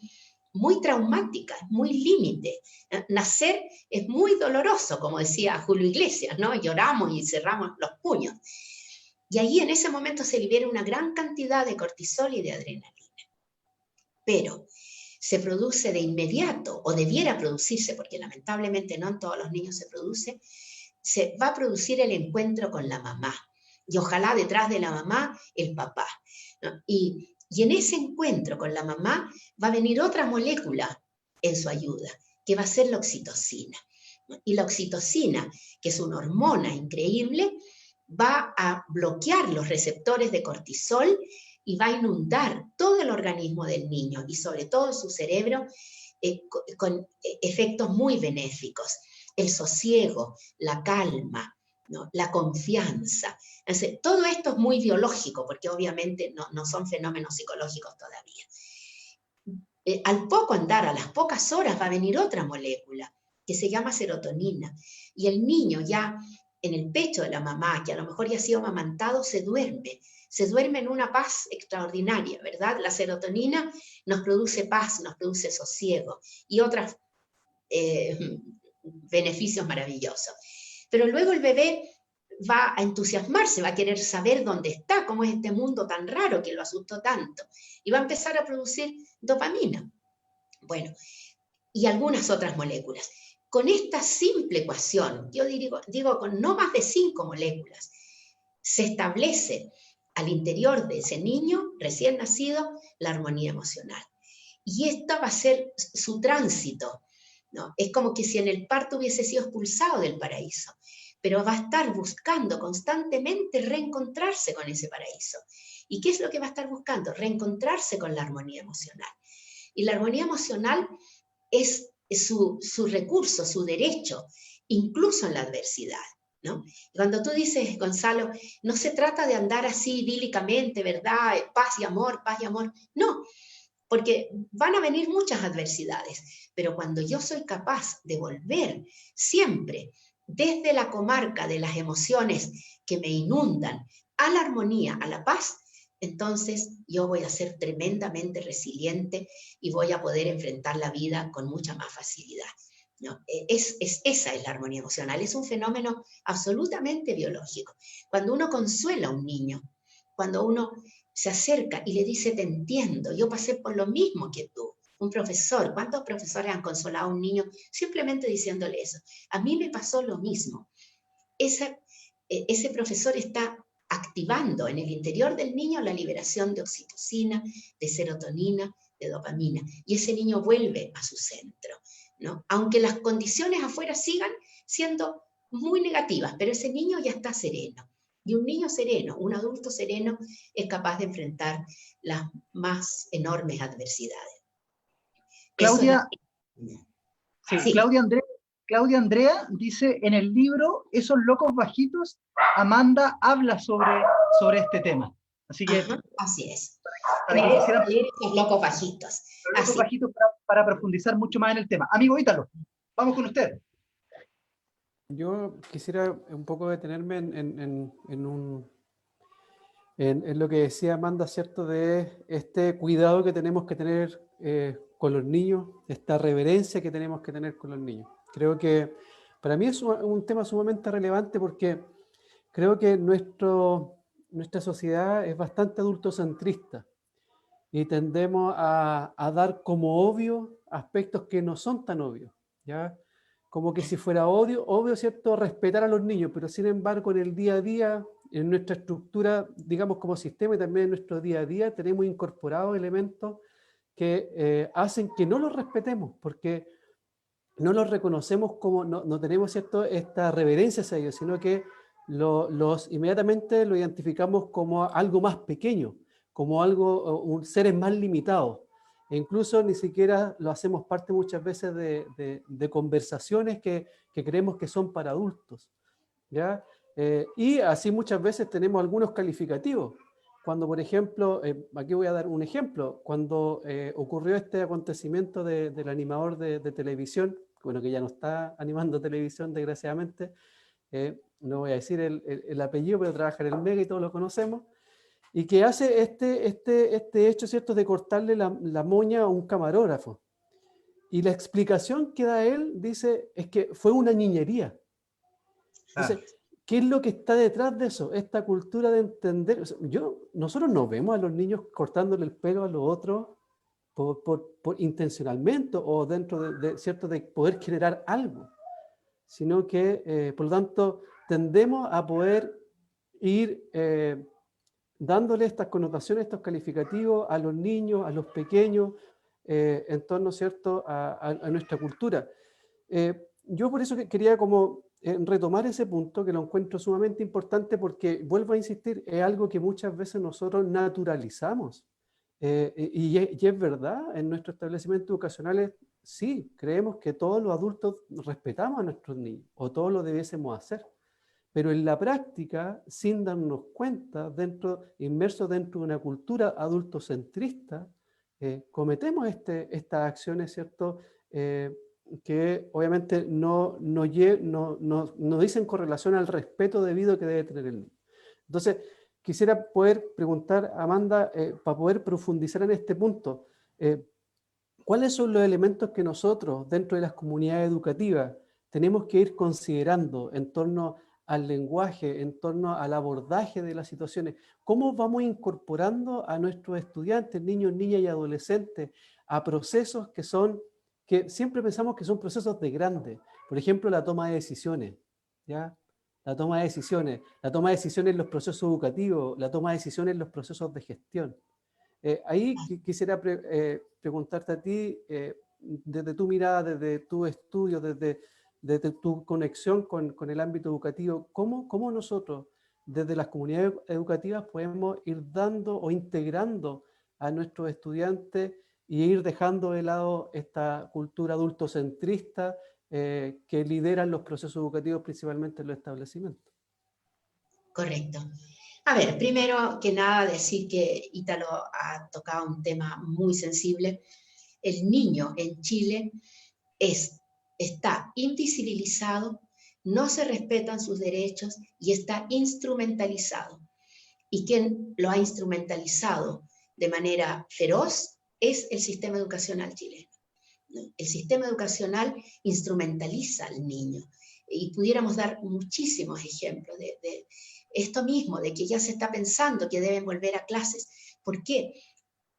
muy traumática, muy límite. Nacer es muy doloroso, como decía Julio Iglesias, ¿no? Lloramos y cerramos los puños. Y ahí en ese momento se libera una gran cantidad de cortisol y de adrenalina. Pero se produce de inmediato, o debiera producirse, porque lamentablemente no en todos los niños se produce, se va a producir el encuentro con la mamá. Y ojalá detrás de la mamá, el papá, ¿no? Y en ese encuentro con la mamá va a venir otra molécula en su ayuda, que va a ser la oxitocina. Y la oxitocina, que es una hormona increíble, va a bloquear los receptores de cortisol y va a inundar todo el organismo del niño y sobre todo su cerebro con efectos muy benéficos. El sosiego, la calma, ¿no? La confianza. Entonces, todo esto es muy biológico, porque obviamente no son fenómenos psicológicos todavía. Al poco andar, a las pocas horas, va a venir otra molécula que se llama serotonina. Y el niño ya en el pecho de la mamá, que a lo mejor ya ha sido amamantado, se duerme en una paz extraordinaria, ¿verdad? La serotonina nos produce paz, nos produce sosiego y otros beneficios maravillosos. Pero luego el bebé va a entusiasmarse, va a querer saber dónde está, cómo es este mundo tan raro que lo asustó tanto, y va a empezar a producir dopamina. Bueno, y algunas otras moléculas. Con esta simple ecuación, yo digo con no más de 5 moléculas, se establece al interior de ese niño recién nacido la armonía emocional. Y esta va a ser su tránsito, ¿no? Es como que si en el parto hubiese sido expulsado del paraíso, pero va a estar buscando constantemente reencontrarse con ese paraíso. ¿Y qué es lo que va a estar buscando? Reencontrarse con la armonía emocional. Y la armonía emocional es su recurso, su derecho, incluso en la adversidad, ¿no? Cuando tú dices, Gonzalo, no se trata de andar así idílicamente, ¿verdad? Paz y amor, no, porque van a venir muchas adversidades, pero cuando yo soy capaz de volver siempre desde la comarca de las emociones que me inundan a la armonía, a la paz, entonces yo voy a ser tremendamente resiliente y voy a poder enfrentar la vida con mucha más facilidad, ¿no? Esa es la armonía emocional, es un fenómeno absolutamente biológico. Cuando uno consuela a un niño, cuando uno se acerca y le dice, te entiendo, yo pasé por lo mismo que tú. Un profesor, ¿cuántos profesores han consolado a un niño simplemente diciéndole eso? A mí me pasó lo mismo. Ese profesor está activando en el interior del niño la liberación de oxitocina, de serotonina, de dopamina, y ese niño vuelve a su centro, ¿no? Aunque las condiciones afuera sigan siendo muy negativas, pero ese niño ya está sereno. Y un niño sereno, un adulto sereno, es capaz de enfrentar las más enormes adversidades. Claudia, Sí. Claudia Andrea dice, en el libro Esos locos bajitos, Amanda habla sobre este tema. Así que... Ajá, así es. Quisiera Leer esos locos bajitos. los locos bajitos para profundizar mucho más en el tema. Amigo Ítalo, vamos con usted. Yo quisiera un poco detenerme en lo que decía Amanda, ¿cierto? De este cuidado que tenemos que tener con los niños, esta reverencia que tenemos que tener con los niños. Creo que para mí es un tema sumamente relevante porque creo que nuestra sociedad es bastante adultocentrista y tendemos a dar como obvio aspectos que no son tan obvios, ¿ya? Como que si fuera obvio, ¿cierto?, respetar a los niños, pero sin embargo en el día a día, en nuestra estructura, digamos como sistema y también en nuestro día a día, tenemos incorporados elementos que hacen que no los respetemos, porque no los reconocemos como, no tenemos, ¿cierto?, esta reverencia hacia ellos, sino que inmediatamente lo identificamos como algo más pequeño, como seres más limitados. E incluso ni siquiera lo hacemos parte muchas veces de conversaciones que creemos que son para adultos, ¿ya? Y así muchas veces tenemos algunos calificativos. Cuando, por ejemplo, aquí voy a dar un ejemplo, cuando ocurrió este acontecimiento del animador de televisión, bueno, que ya no está animando televisión, desgraciadamente, no voy a decir el apellido, pero trabaja en el Mega y todos lo conocemos, y que hace este hecho, ¿cierto?, de cortarle la moña a un camarógrafo. Y la explicación que da él, dice, es que fue una niñería. Entonces, ¿qué es lo que está detrás de eso? Esta cultura de entender. O sea, nosotros no vemos a los niños cortándole el pelo a los otros por intencionalmente o dentro ¿cierto?, de poder generar algo, sino que, por lo tanto, tendemos a poder ir dándole estas connotaciones, estos calificativos a los niños, a los pequeños, en torno, ¿cierto?, a nuestra cultura. Yo por eso quería como retomar ese punto, que lo encuentro sumamente importante porque, vuelvo a insistir, es algo que muchas veces nosotros naturalizamos. Y es verdad, en nuestros establecimientos educacionales sí, creemos que todos los adultos respetamos a nuestros niños, o todos lo debiésemos hacer. Pero en la práctica, sin darnos cuenta, inmersos dentro de una cultura adultocentrista, cometemos estas acciones, ¿cierto?, que obviamente no dicen con relación al respeto debido que debe tener el niño. Entonces, quisiera poder preguntar a Amanda, para poder profundizar en este punto, ¿cuáles son los elementos que nosotros, dentro de las comunidades educativas, tenemos que ir considerando en torno al lenguaje, en torno al abordaje de las situaciones? ¿Cómo vamos incorporando a nuestros estudiantes, niños, niñas y adolescentes a procesos que siempre pensamos que son procesos de grandes? Por ejemplo, la toma de decisiones, ¿ya? La toma de decisiones en los procesos educativos, la toma de decisiones en los procesos de gestión. Ahí quisiera preguntarte a ti, desde tu mirada, desde tu estudio, desde tu conexión con el ámbito educativo, ¿cómo nosotros, desde las comunidades educativas, podemos ir dando o integrando a nuestros estudiantes y ir dejando de lado esta cultura adultocentrista que lideran los procesos educativos, principalmente en los establecimientos? Correcto. A ver, primero que nada decir que Ítalo ha tocado un tema muy sensible. El niño en Chile está invisibilizado, no se respetan sus derechos y está instrumentalizado. Y quien lo ha instrumentalizado de manera feroz es el sistema educacional chileno. El sistema educacional instrumentaliza al niño y pudiéramos dar muchísimos ejemplos de esto mismo, de que ya se está pensando que deben volver a clases. ¿Por qué?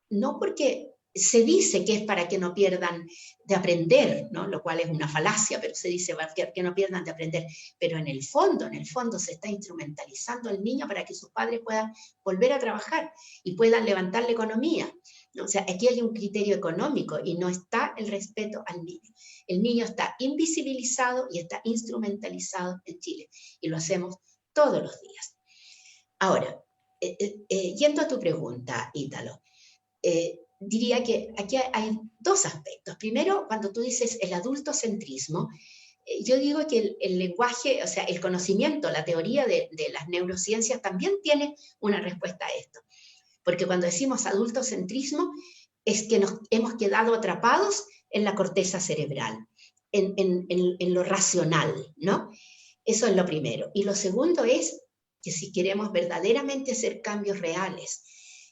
No porque se dice que es para que no pierdan de aprender, ¿no?, lo cual es una falacia, pero se dice que no pierdan de aprender, pero en el fondo se está instrumentalizando al niño para que sus padres puedan volver a trabajar y puedan levantar la economía, ¿no? O sea, aquí hay un criterio económico y no está el respeto al niño. El niño está invisibilizado y está instrumentalizado en Chile, y lo hacemos todos los días. Ahora, yendo a tu pregunta, Ítalo, diría que aquí hay dos aspectos. Primero, cuando tú dices el adultocentrismo, yo digo que el lenguaje, o sea, el conocimiento, la teoría de las neurociencias también tiene una respuesta a esto. Porque cuando decimos adultocentrismo, es que nos hemos quedado atrapados en la corteza cerebral, en lo racional, ¿no? Eso es lo primero. Y lo segundo es que si queremos verdaderamente hacer cambios reales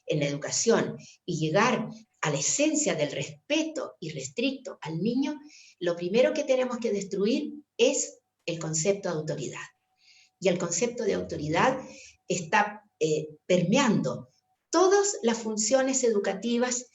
en la educación y llegar a la esencia del respeto irrestricto al niño, lo primero que tenemos que destruir es el concepto de autoridad. Y el concepto de autoridad está permeando todas las funciones educativas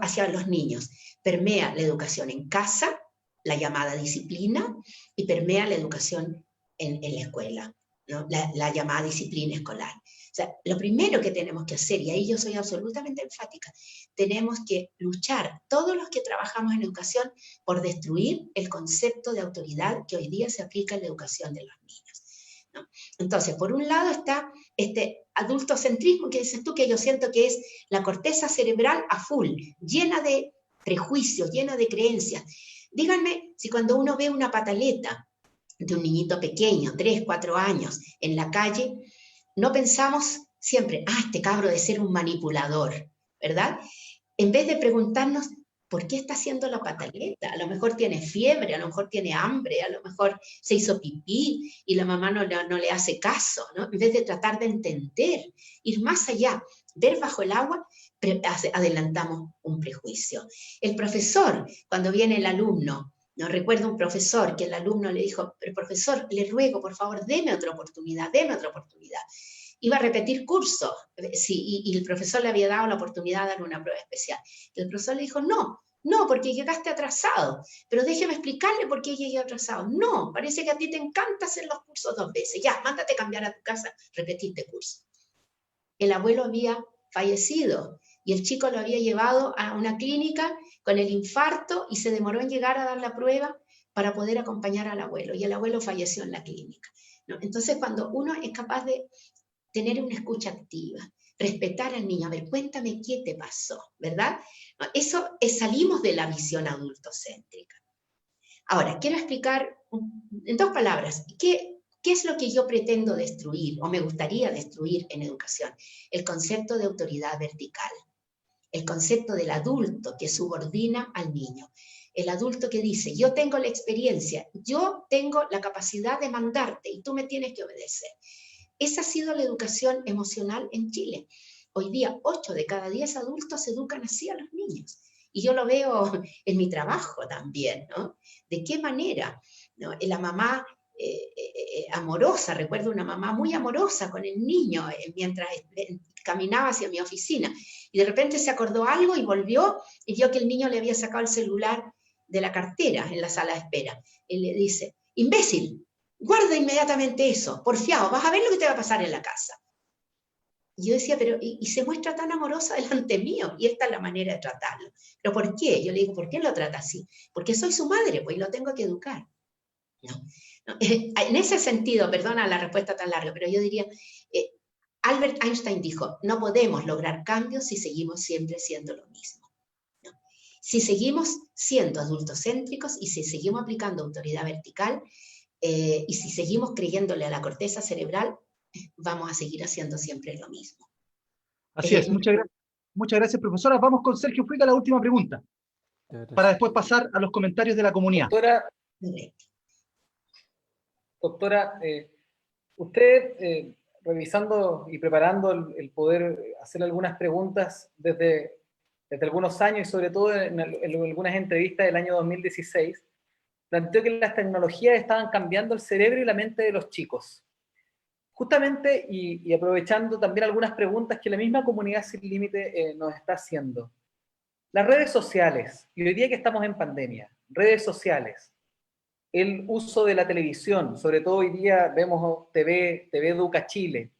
hacia los niños. Permea la educación en casa, la llamada disciplina, y permea la educación en la escuela, ¿no? La llamada disciplina escolar. O sea, lo primero que tenemos que hacer, y ahí yo soy absolutamente enfática, tenemos que luchar, todos los que trabajamos en educación, por destruir el concepto de autoridad que hoy día se aplica en la educación de los niños, ¿no? Entonces, por un lado está este adultocentrismo que dices tú, que yo siento que es la corteza cerebral a full, llena de prejuicios, llena de creencias. Díganme si cuando uno ve una pataleta de un niñito pequeño, 3, 4 años, en la calle, no pensamos siempre, este cabro debe ser un manipulador, ¿verdad? En vez de preguntarnos, ¿por qué está haciendo la pataleta? A lo mejor tiene fiebre, a lo mejor tiene hambre, a lo mejor se hizo pipí y la mamá no le hace caso, ¿no? En vez de tratar de entender, ir más allá, ver bajo el agua, adelantamos un prejuicio. El profesor, cuando viene el alumno, no recuerdo un profesor que el alumno le dijo, pero profesor, le ruego, por favor, deme otra oportunidad, deme otra oportunidad. Iba a repetir curso, sí, y el profesor le había dado la oportunidad de dar una prueba especial. Y el profesor le dijo, no, porque llegaste atrasado, pero déjeme explicarle por qué llegué atrasado. No, parece que a ti te encanta hacer los cursos 2 veces. Ya, mándate cambiar a tu casa, repetiste curso. El abuelo había fallecido y el chico lo había llevado a una clínica con el infarto y se demoró en llegar a dar la prueba para poder acompañar al abuelo, y el abuelo falleció en la clínica, ¿no? Entonces, cuando uno es capaz de tener una escucha activa, respetar al niño, a ver, cuéntame qué te pasó, ¿verdad? Eso salimos de la visión adultocéntrica. Ahora, quiero explicar en 2 palabras, ¿qué es lo que yo pretendo destruir o me gustaría destruir en educación? El concepto de autoridad vertical, el concepto del adulto que subordina al niño, el adulto que dice, yo tengo la experiencia, yo tengo la capacidad de mandarte y tú me tienes que obedecer. Esa ha sido la educación emocional en Chile. Hoy día 8 de cada 10 adultos educan así a los niños. Y yo lo veo en mi trabajo también, ¿no? ¿De qué manera? ¿No? La mamá amorosa, recuerdo una mamá muy amorosa con el niño mientras caminaba hacia mi oficina. Y de repente se acordó algo y volvió y vio que el niño le había sacado el celular de la cartera en la sala de espera. Él le dice, imbécil, guarda inmediatamente eso, porfiado, vas a ver lo que te va a pasar en la casa. Y yo decía, pero y se muestra tan amorosa delante mío, y esta es la manera de tratarlo. ¿Pero por qué? Yo le digo, ¿por qué lo trata así? Porque soy su madre, pues, y lo tengo que educar. ¿No? En ese sentido, perdona la respuesta tan larga, pero yo diría, Albert Einstein dijo, no podemos lograr cambios si seguimos siempre siendo lo mismo. ¿No? Si seguimos siendo adultocéntricos y si seguimos aplicando autoridad vertical, y si seguimos creyéndole a la corteza cerebral, vamos a seguir haciendo siempre lo mismo. Así es, muchas gracias, profesora. Vamos con Sergio Fuica, la última pregunta, para después pasar a los comentarios de la comunidad. Doctora, usted, revisando y preparando el poder hacer algunas preguntas desde algunos años y sobre todo en algunas entrevistas del año 2016, planteó que las tecnologías estaban cambiando el cerebro y la mente de los chicos. Justamente, y aprovechando también algunas preguntas que la misma comunidad Sin Límite nos está haciendo. Las redes sociales, y hoy día que estamos en pandemia, redes sociales, el uso de la televisión, sobre todo hoy día vemos TV Educa Chile,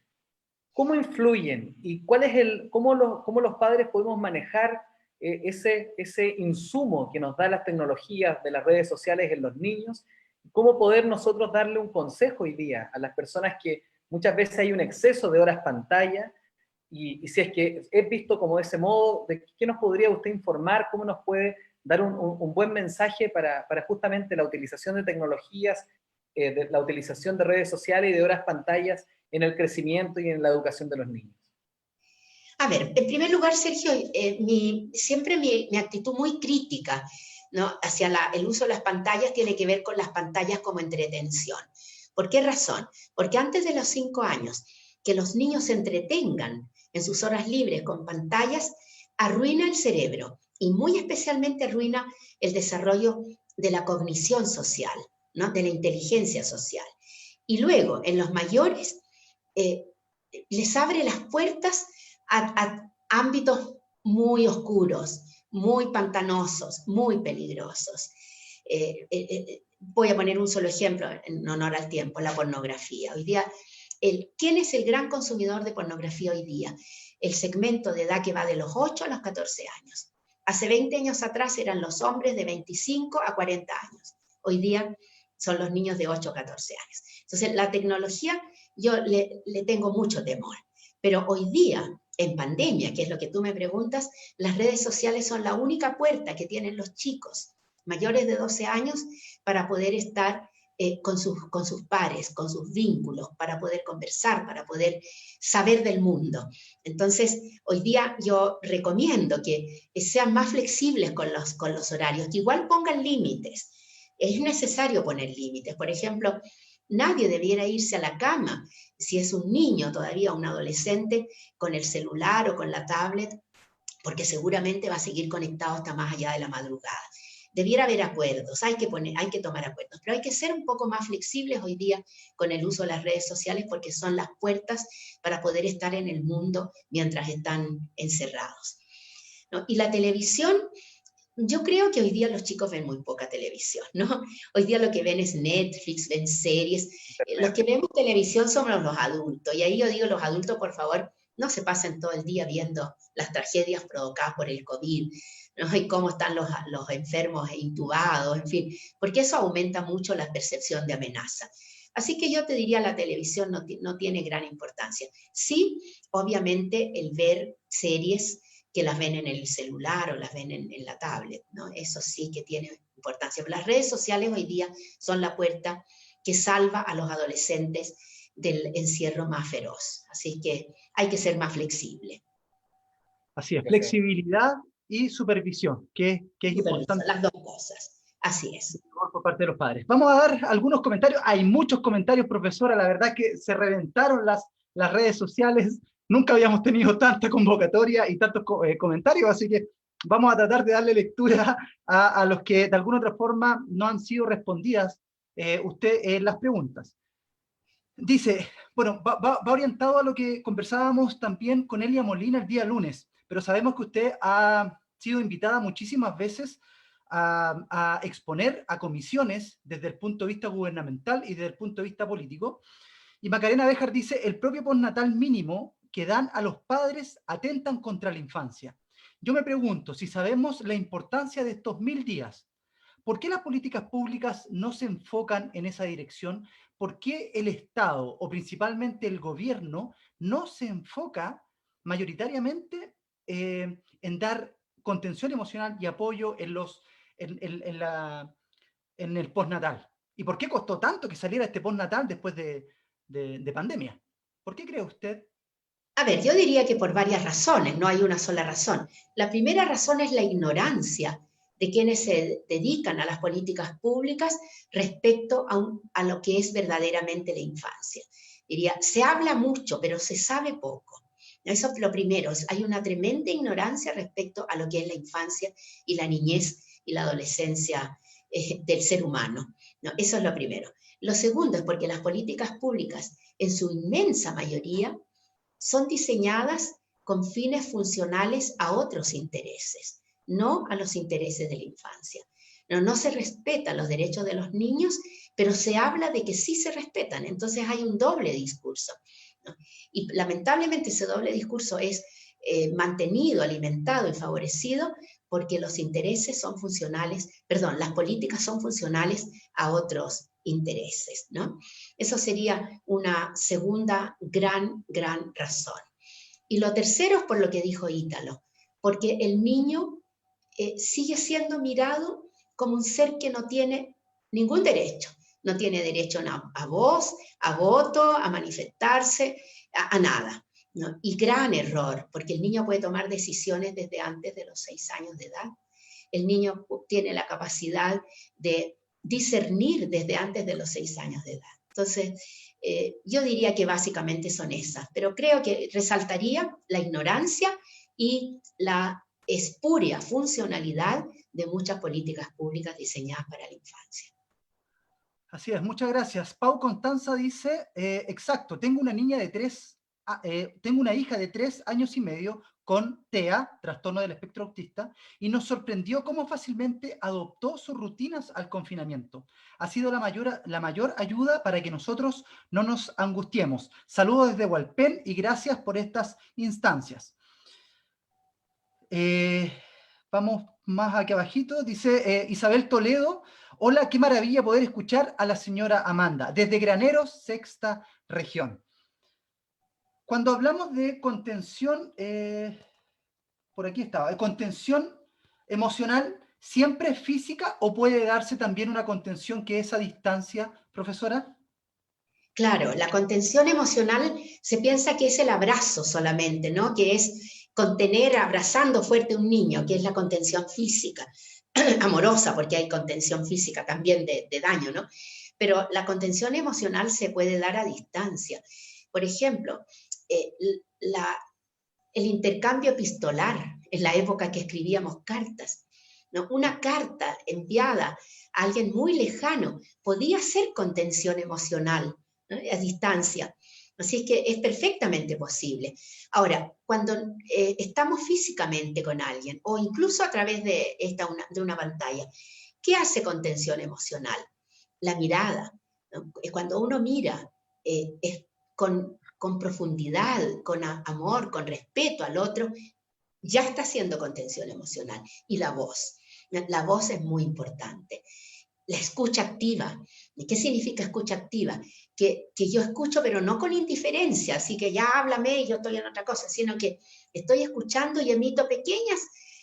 ¿cómo influyen? ¿Y cómo los padres podemos manejar ese insumo que nos da las tecnologías de las redes sociales en los niños? ¿Cómo poder nosotros darle un consejo hoy día a las personas que muchas veces hay un exceso de horas pantalla? Y si es que es visto como de ese modo, ¿de qué nos podría usted informar? ¿Cómo nos puede dar un buen mensaje para justamente la utilización de tecnologías, de la utilización de redes sociales y de horas pantallas en el crecimiento y en la educación de los niños? A ver, en primer lugar, Sergio, siempre mi actitud muy crítica, ¿no?, hacia el uso de las pantallas tiene que ver con las pantallas como entretención. ¿Por qué razón? Porque antes de los 5 años, que los niños se entretengan en sus horas libres con pantallas, arruina el cerebro y muy especialmente arruina el desarrollo de la cognición social, ¿no? De la inteligencia social. Y luego, en los mayores, les abre las puertas a ámbitos muy oscuros, muy pantanosos, muy peligrosos. Voy a poner un solo ejemplo en honor al tiempo, la pornografía. Hoy día, ¿quién es el gran consumidor de pornografía hoy día? El segmento de edad que va de los 8 a los 14 años. Hace 20 años atrás eran los hombres de 25 a 40 años. Hoy día son los niños de 8 a 14 años. Entonces, la tecnología yo le tengo mucho temor. Pero hoy día, en pandemia, que es lo que tú me preguntas, las redes sociales son la única puerta que tienen los chicos mayores de 12 años para poder estar con sus pares, con sus vínculos, para poder conversar, para poder saber del mundo. Entonces, hoy día yo recomiendo que sean más flexibles con los horarios, que igual pongan límites. Es necesario poner límites. Por ejemplo, nadie debiera irse a la cama, si es un niño todavía, un adolescente, con el celular o con la tablet, porque seguramente va a seguir conectado hasta más allá de la madrugada. Debiera haber acuerdos, hay que tomar acuerdos, pero hay que ser un poco más flexibles hoy día con el uso de las redes sociales porque son las puertas para poder estar en el mundo mientras están encerrados, ¿no? Y la televisión, yo creo que hoy día los chicos ven muy poca televisión, ¿no? Hoy día lo que ven es Netflix, ven series. Los que vemos televisión somos los adultos, y ahí yo digo, los adultos, por favor, no se pasen todo el día viendo las tragedias provocadas por el COVID, ¿no? Y cómo están los enfermos intubados, en fin, porque eso aumenta mucho la percepción de amenaza. Así que yo te diría, la televisión no tiene gran importancia. Sí, obviamente, el ver series que las ven en el celular o las ven en la tablet, ¿no? Eso sí que tiene importancia. Pero las redes sociales hoy día son la puerta que salva a los adolescentes del encierro más feroz. Así que hay que ser más flexible. Así es, flexibilidad y supervisión, que es importante. Las dos cosas, así es. Por parte de los padres. Vamos a dar algunos comentarios. Hay muchos comentarios, profesora. La verdad que se reventaron las redes sociales. Nunca habíamos tenido tanta convocatoria y tantos comentarios, así que vamos a tratar de darle lectura a los que de alguna otra forma no han sido respondidas las preguntas. Dice, bueno, va orientado a lo que conversábamos también con Elia Molina el día lunes, pero sabemos que usted ha sido invitada muchísimas veces a exponer a comisiones desde el punto de vista gubernamental y desde el punto de vista político. Y Macarena Béjar dice, el propio postnatal mínimo que dan a los padres atentan contra la infancia. Yo me pregunto, si sabemos la importancia de estos 1000 días, ¿por qué las políticas públicas no se enfocan en esa dirección? ¿Por qué el Estado, o principalmente el gobierno, no se enfoca mayoritariamente en dar contención emocional y apoyo en el postnatal? ¿Y por qué costó tanto que saliera este postnatal después de pandemia? ¿Por qué cree usted? A ver, yo diría que por varias razones, no hay una sola razón. La primera razón es la ignorancia de quienes se dedican a las políticas públicas respecto a lo que es verdaderamente la infancia. Diría, se habla mucho, pero se sabe poco. Eso es lo primero, hay una tremenda ignorancia respecto a lo que es la infancia y la niñez y la adolescencia del ser humano, ¿no? Eso es lo primero. Lo segundo es porque las políticas públicas, en su inmensa mayoría, son diseñadas con fines funcionales a otros intereses, no a los intereses de la infancia. No se respetan los derechos de los niños, pero se habla de que sí se respetan, entonces hay un doble discurso, ¿no? Y lamentablemente ese doble discurso es mantenido, alimentado y favorecido porque los intereses son funcionales, perdón, las políticas son funcionales a otros intereses, ¿no? Eso sería una segunda gran razón. Y lo tercero es por lo que dijo Ítalo, porque el niño sigue siendo mirado como un ser que no tiene ningún derecho. No tiene derecho a voz, a voto, a manifestarse, a nada, ¿no? Y gran error, porque el niño puede tomar decisiones desde antes de los 6 años de edad. El niño tiene la capacidad de discernir desde antes de los 6 años de edad. Entonces, yo diría que básicamente son esas, pero creo que resaltaría la ignorancia y la espuria funcionalidad de muchas políticas públicas diseñadas para la infancia. Así es, muchas gracias. Pau Constanza dice, exacto, tengo una hija de 3 años y medio con TEA, trastorno del espectro autista, y nos sorprendió cómo fácilmente adoptó sus rutinas al confinamiento. Ha sido la mayor ayuda para que nosotros no nos angustiemos. Saludos desde Hualpén y gracias por estas instancias. Vamos más aquí abajito, dice Isabel Toledo, hola, qué maravilla poder escuchar a la señora Amanda, desde Graneros, sexta región. Cuando hablamos de contención, por aquí estaba, contención emocional, ¿siempre es física o puede darse también una contención que es a distancia, profesora? Claro, la contención emocional se piensa que es el abrazo solamente, ¿no? Que es contener abrazando fuerte a un niño, que es la contención física, amorosa, porque hay contención física también de daño, ¿no? Pero la contención emocional se puede dar a distancia. Por ejemplo, el intercambio epistolar, en la época que escribíamos cartas, ¿no? Una carta enviada a alguien muy lejano podía ser contención emocional, ¿no? A distancia. Así que es perfectamente posible. Ahora, cuando estamos físicamente con alguien, o incluso a través de una pantalla, ¿qué hace contención emocional? La mirada, ¿no? Cuando uno mira con profundidad, con amor, con respeto al otro, ya está haciendo contención emocional. Y la voz es muy importante. La escucha activa. ¿Qué significa escucha activa? Que yo escucho, pero no con indiferencia, así que ya háblame y yo estoy en otra cosa, sino que estoy escuchando y emito pequeñas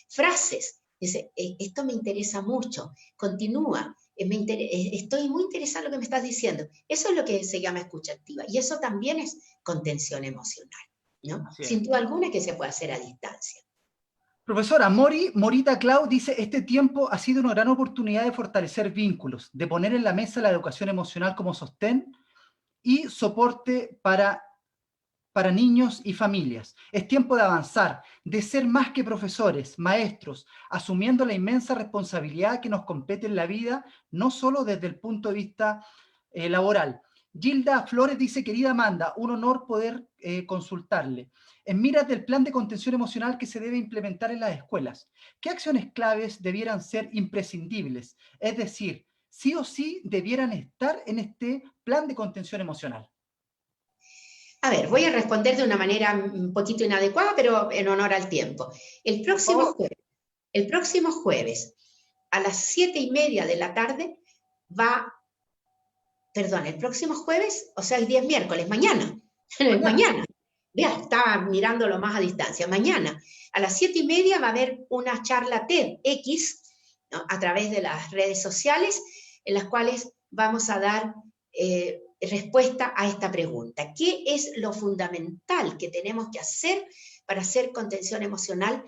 frases. Dice, esto me interesa mucho, continúa, estoy muy interesada en lo que me estás diciendo. Eso es lo que se llama escucha activa, y eso también es contención emocional, ¿no? Sin duda alguna que se puede hacer a distancia. Profesora, Morita Clau dice, este tiempo ha sido una gran oportunidad de fortalecer vínculos, de poner en la mesa la educación emocional como sostén y soporte para niños y familias. Es tiempo de avanzar, de ser más que profesores, maestros, asumiendo la inmensa responsabilidad que nos compete en la vida, no solo desde el punto de vista laboral. Gilda Flores dice, querida Amanda, un honor poder consultarle. En miras del plan de contención emocional que se debe implementar en las escuelas, ¿qué acciones claves debieran ser imprescindibles? Es decir, sí o sí debieran estar en este plan de contención emocional. A ver, voy a responder de una manera un poquito inadecuada, pero en honor al tiempo. El próximo jueves, a las 7:30 de la tarde, el próximo jueves, o sea, el día es miércoles, mañana. Vea, estaba mirándolo más a distancia. Mañana, a las 7:30 va a haber una charla TEDx, ¿no? A través de las redes sociales, en las cuales vamos a dar respuesta a esta pregunta. ¿Qué es lo fundamental que tenemos que hacer para hacer contención emocional,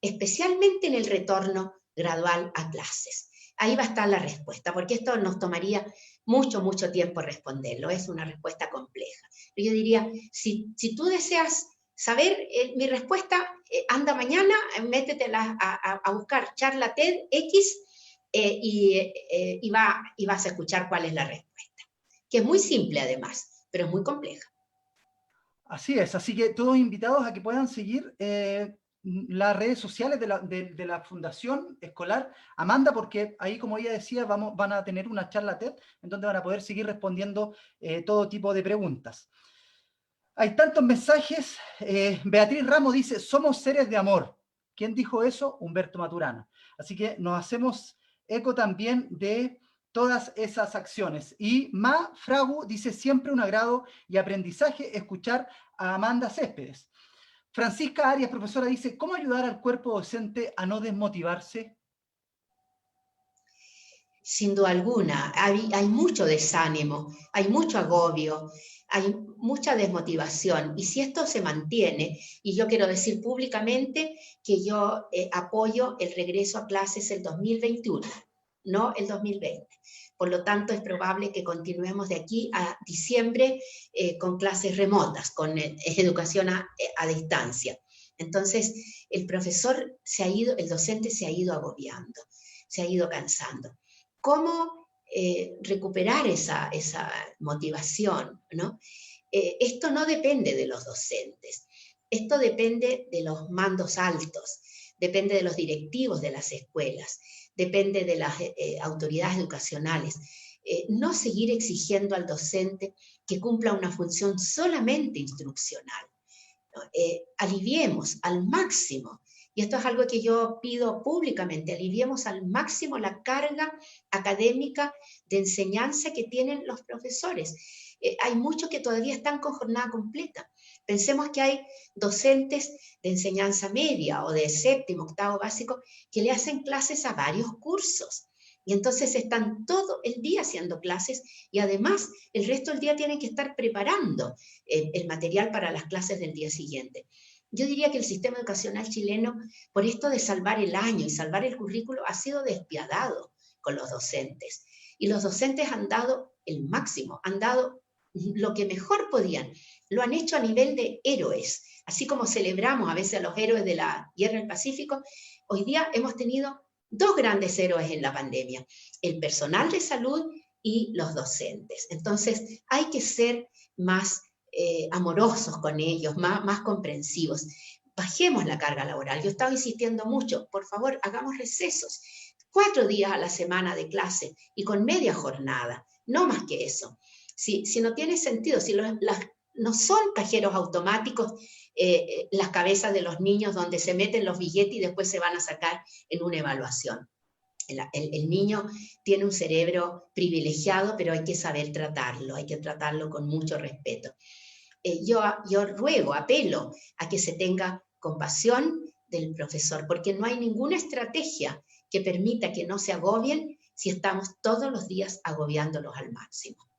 especialmente en el retorno gradual a clases? Ahí va a estar la respuesta, porque esto nos tomaría mucho tiempo responderlo, es una respuesta compleja. Yo diría, si tú deseas saber mi respuesta, anda mañana, métete a buscar charla TEDx y vas a escuchar cuál es la respuesta, que es muy simple además, pero es muy compleja. Así es, así que todos invitados a que puedan seguir las redes sociales de la Fundación Escolar Amanda, porque ahí, como ella decía, van a tener una charla TED en donde van a poder seguir respondiendo todo tipo de preguntas. Hay tantos mensajes. Beatriz Ramos dice, somos seres de amor. ¿Quién dijo eso? Humberto Maturana. Así que nos hacemos eco también de todas esas acciones. Y Ma Fragu dice, siempre un agrado y aprendizaje escuchar a Amanda Céspedes. Francisca Arias, profesora, dice, ¿cómo ayudar al cuerpo docente a no desmotivarse? Sin duda alguna, hay mucho desánimo, hay mucho agobio, hay mucha desmotivación, y si esto se mantiene, y yo quiero decir públicamente que yo apoyo el regreso a clases el 2021, no el 2020. Por lo tanto, es probable que continuemos de aquí a diciembre con clases remotas, con educación a distancia. Entonces, el profesor se ha ido, el docente se ha ido agobiando, se ha ido cansando. ¿Cómo recuperar esa motivación, ¿no? Esto no depende de los docentes, esto depende de los mandos altos, depende de los directivos de las escuelas, depende de las autoridades educacionales. No seguir exigiendo al docente que cumpla una función solamente instruccional. Aliviemos al máximo, y esto es algo que yo pido públicamente, aliviemos al máximo la carga académica de enseñanza que tienen los profesores. Hay muchos que todavía están con jornada completa. Pensemos que hay docentes de enseñanza media o de séptimo, octavo básico, que le hacen clases a varios cursos. Y entonces están todo el día haciendo clases y además el resto del día tienen que estar preparando el material para las clases del día siguiente. Yo diría que el sistema educacional chileno, por esto de salvar el año y salvar el currículo, ha sido despiadado con los docentes. Y los docentes han dado el máximo, han dado lo que mejor podían. Lo han hecho a nivel de héroes. Así como celebramos a veces a los héroes de la Guerra del Pacífico, hoy día hemos tenido dos grandes héroes en la pandemia, el personal de salud y los docentes. Entonces hay que ser más amorosos con ellos, más comprensivos. Bajemos la carga laboral. Yo he estado insistiendo mucho, por favor, hagamos recesos. 4 días a la semana de clase y con media jornada, no más que eso. Si no tiene sentido, si no son cajeros automáticos las cabezas de los niños donde se meten los billetes y después se van a sacar en una evaluación. El niño tiene un cerebro privilegiado, pero hay que saber tratarlo, hay que tratarlo con mucho respeto. Yo ruego, apelo a que se tenga compasión del profesor, porque no hay ninguna estrategia que permita que no se agobien si estamos todos los días agobiándolos al máximo.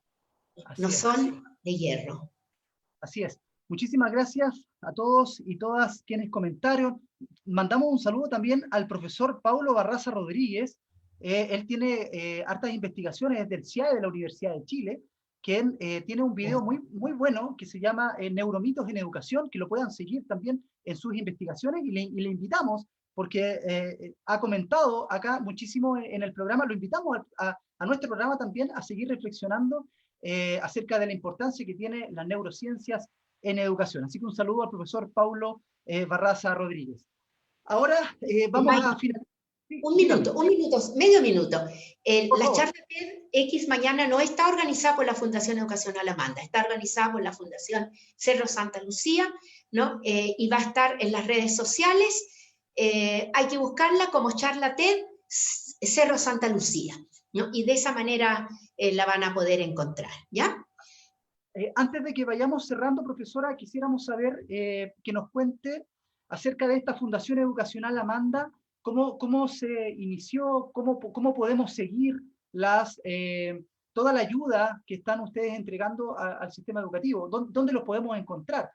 No son de hierro. Así es. Muchísimas gracias a todos y todas quienes comentaron. Mandamos un saludo también al profesor Paulo Barraza Rodríguez. Él tiene hartas investigaciones del CIAE de la Universidad de Chile, quien tiene un video muy bueno que se llama Neuromitos en Educación, que lo puedan seguir también en sus investigaciones y le invitamos, porque ha comentado acá muchísimo en el programa, lo invitamos a nuestro programa también a seguir reflexionando acerca de la importancia que tiene las neurociencias en educación. Así que un saludo al profesor Paulo Barraza Rodríguez. Ahora vamos a finalizar. Medio minuto. La charla TEDx mañana no está organizada por la Fundación Educacional Amanda, está organizada por la Fundación Cerro Santa Lucía, ¿no? Y va a estar en las redes sociales. Hay que buscarla como charla TED Cerro Santa Lucía, ¿no? Y de esa manera la van a poder encontrar, ¿ya? Antes de que vayamos cerrando, profesora, quisiéramos saber que nos cuente acerca de esta Fundación Educacional Amanda, cómo se inició, cómo podemos seguir toda la ayuda que están ustedes entregando al sistema educativo, dónde los podemos encontrar.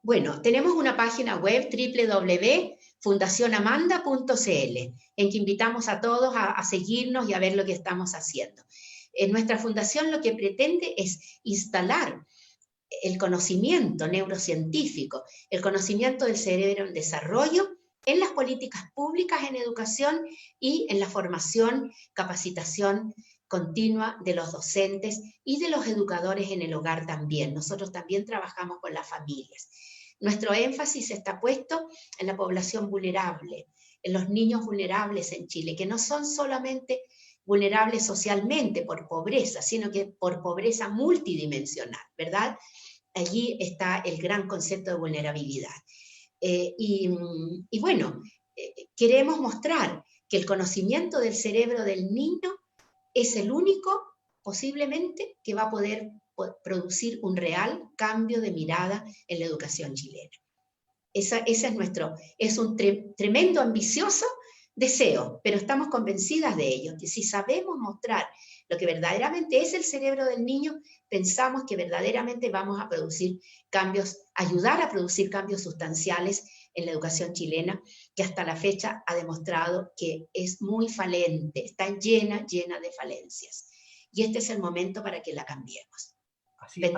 Bueno, tenemos una página web www.fundacionamanda.cl en que invitamos a todos a seguirnos y a ver lo que estamos haciendo. Nuestra fundación lo que pretende es instalar el conocimiento neurocientífico, el conocimiento del cerebro en desarrollo en las políticas públicas en educación y en la formación, capacitación continua de los docentes y de los educadores en el hogar también. Nosotros también trabajamos con las familias. Nuestro énfasis está puesto en la población vulnerable, en los niños vulnerables en Chile, que no son solamente vulnerables socialmente por pobreza, sino que por pobreza multidimensional, ¿verdad? Allí está el gran concepto de vulnerabilidad. Y bueno, queremos mostrar que el conocimiento del cerebro del niño es el único, posiblemente, que va a poder producir un real cambio de mirada en la educación chilena. Ese es un tremendo, ambicioso deseo, pero estamos convencidas de ello, que si sabemos mostrar lo que verdaderamente es el cerebro del niño, pensamos que verdaderamente vamos a producir cambios, ayudar a producir cambios sustanciales en la educación chilena, que hasta la fecha ha demostrado que es muy falente, está llena de falencias. Y este es el momento para que la cambiemos. Así es.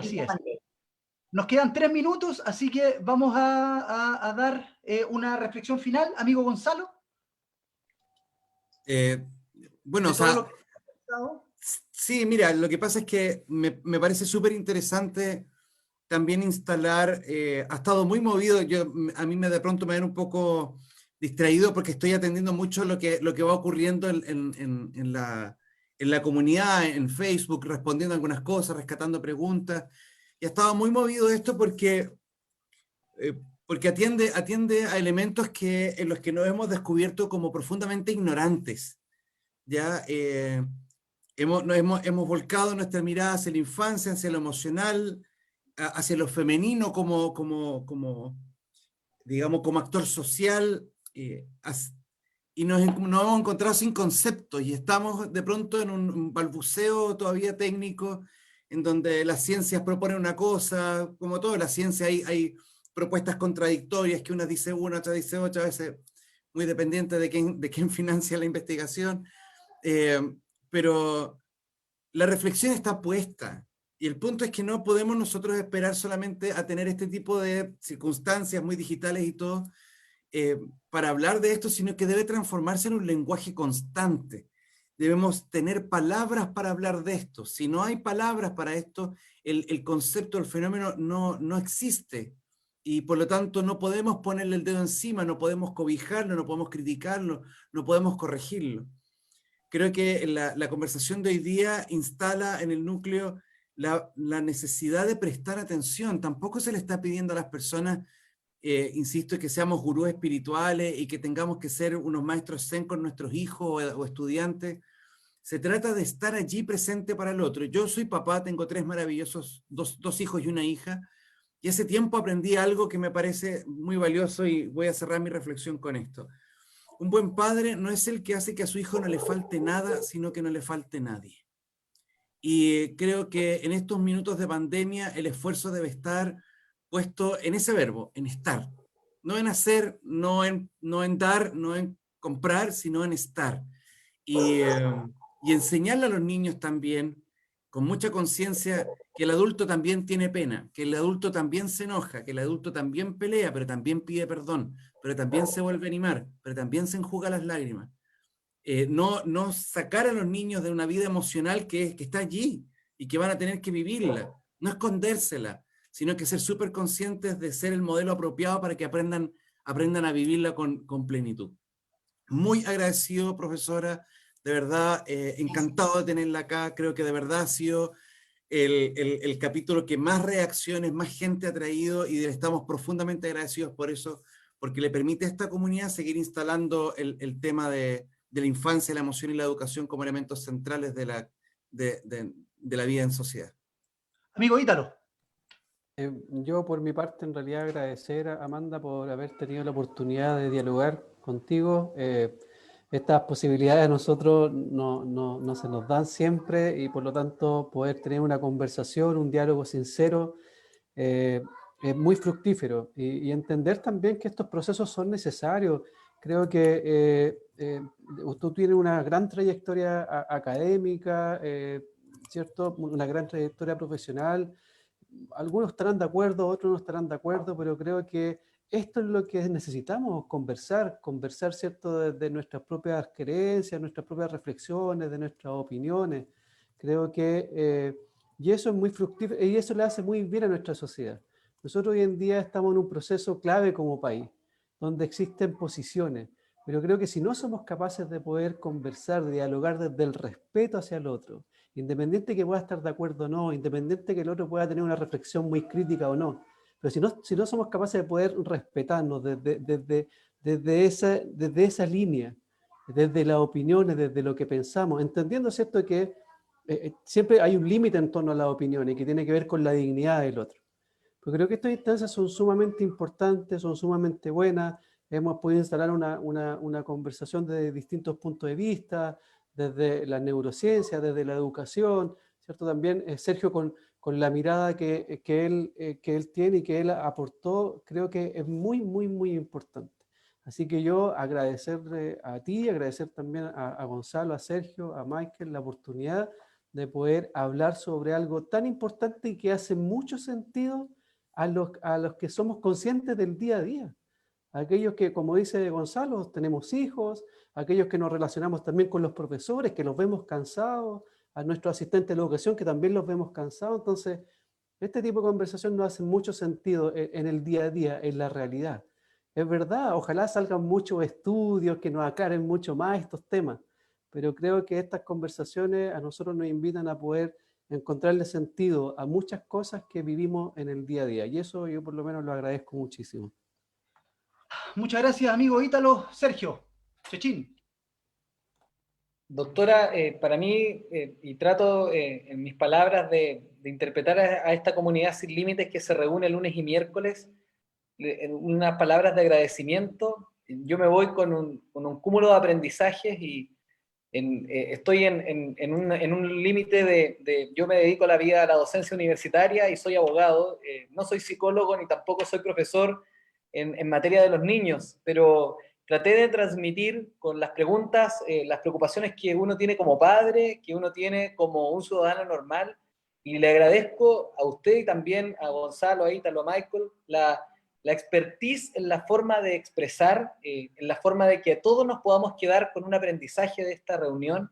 Nos quedan 3 minutos, así que vamos a dar una reflexión final. Amigo Gonzalo, Bueno, de o todo sea, lo que ha pasado. sí, mira, lo que pasa es que me parece súper interesante también instalar, ha estado muy movido, a mí de pronto me ven un poco distraído porque estoy atendiendo mucho lo que va ocurriendo en la comunidad, en Facebook, respondiendo algunas cosas, rescatando preguntas, y ha estado muy movido esto eh, porque atiende a elementos en los que nos hemos descubierto como profundamente ignorantes, ¿ya? Hemos volcado nuestra mirada hacia la infancia, hacia lo emocional, hacia lo femenino digamos, como actor social, y nos hemos encontrado sin conceptos y estamos de pronto en un balbuceo todavía técnico en donde las ciencias proponen una cosa, como todo, la ciencia hay propuestas contradictorias que una dice una, otra dice otra, a veces muy dependiente de quién financia la investigación, eh, pero la reflexión está puesta. Y el punto es que no podemos nosotros esperar solamente a tener este tipo de circunstancias muy digitales y todo eh, para hablar de esto, sino que debe transformarse en un lenguaje constante. Debemos tener palabras para hablar de esto. Si no hay palabras para esto, el concepto, el fenómeno no existe. Y por lo tanto no podemos ponerle el dedo encima, no podemos cobijarlo, no podemos criticarlo, no podemos corregirlo. Creo que la conversación de hoy día instala en el núcleo la necesidad de prestar atención. Tampoco se le está pidiendo a las personas, insisto, que seamos gurús espirituales y que tengamos que ser unos maestros zen con nuestros hijos o estudiantes. Se trata de estar allí presente para el otro. Yo soy papá, tengo tres maravillosos, dos hijos y una hija, y hace tiempo aprendí algo que me parece muy valioso y voy a cerrar mi reflexión con esto. Un buen padre no es el que hace que a su hijo no le falte nada, sino que no le falte nadie. Y creo que en estos minutos de pandemia el esfuerzo debe estar puesto en ese verbo, en estar. No en hacer, no en dar, no en comprar, sino en estar. Y enseñarle a los niños también, con mucha conciencia, que el adulto también tiene pena, que el adulto también se enoja, que el adulto también pelea, pero también pide perdón, pero también se vuelve a animar, pero también se enjuga las lágrimas. No sacar a los niños de una vida emocional que está allí y que van a tener que vivirla, no escondérsela, sino que ser súper conscientes de ser el modelo apropiado para que aprendan a vivirla con plenitud. Muy agradecido, profesora, de verdad, encantado de tenerla acá, creo que de verdad ha sido el capítulo que más reacciones, más gente ha traído y estamos profundamente agradecidos por eso, porque le permite a esta comunidad seguir instalando el tema de la infancia, la emoción y la educación como elementos centrales de la vida en sociedad. Amigo Ítalo. Yo por mi parte en realidad agradecer a Amanda por haber tenido la oportunidad de dialogar contigo. Estas posibilidades a nosotros no se nos dan siempre y por lo tanto poder tener una conversación, un diálogo sincero es muy fructífero y entender también que estos procesos son necesarios. Creo que tú tienes una gran trayectoria académica, ¿cierto? Una gran trayectoria profesional. Algunos estarán de acuerdo, otros no estarán de acuerdo, pero creo que esto es lo que necesitamos, conversar, ¿cierto? Desde nuestras propias creencias, nuestras propias reflexiones, de nuestras opiniones. Creo que, y eso es muy fructífero, y eso le hace muy bien a nuestra sociedad. Nosotros hoy en día estamos en un proceso clave como país, donde existen posiciones, pero creo que si no somos capaces de poder conversar, de dialogar desde el respeto hacia el otro, independiente que pueda estar de acuerdo o no, independiente que el otro pueda tener una reflexión muy crítica o no, pero si no somos capaces de poder respetarnos desde esa línea, desde las opiniones, desde lo que pensamos, entendiendo, ¿cierto?, que siempre hay un límite en torno a las opiniones que tiene que ver con la dignidad del otro. Pero creo que estas instancias son sumamente importantes, son sumamente buenas, hemos podido instalar una conversación desde distintos puntos de vista, desde la neurociencia, desde la educación, ¿cierto? También Sergio con la mirada que él tiene y que él aportó, creo que es muy, muy, muy importante. Así que yo agradecerle a ti, agradecer también a Gonzalo, a Sergio, a Michael la oportunidad de poder hablar sobre algo tan importante y que hace mucho sentido a los que somos conscientes del día a día. Aquellos que, como dice Gonzalo, tenemos hijos, aquellos que nos relacionamos también con los profesores, que los vemos cansados, a nuestros asistentes de la educación, que también los vemos cansados. Entonces, este tipo de conversación no hace mucho sentido en el día a día, en la realidad. Es verdad, ojalá salgan muchos estudios que nos aclaren mucho más estos temas, pero creo que estas conversaciones a nosotros nos invitan a poder encontrarle sentido a muchas cosas que vivimos en el día a día, y eso yo por lo menos lo agradezco muchísimo. Muchas gracias, amigo Ítalo. Sergio, Chechín. Doctora, para mí, y trato en mis palabras de interpretar a esta comunidad sin límites que se reúne lunes y miércoles, unas palabras de agradecimiento. Yo me voy con un cúmulo de aprendizajes y estoy en un límite yo me dedico a la vida a la docencia universitaria y soy abogado, no soy psicólogo ni tampoco soy profesor en materia de los niños, pero traté de transmitir con las preguntas las preocupaciones que uno tiene como padre, que uno tiene como un ciudadano normal, y le agradezco a usted y también a Gonzalo, a Ítalo, a Michael, la expertise en la forma de expresar, en la forma de que todos nos podamos quedar con un aprendizaje de esta reunión,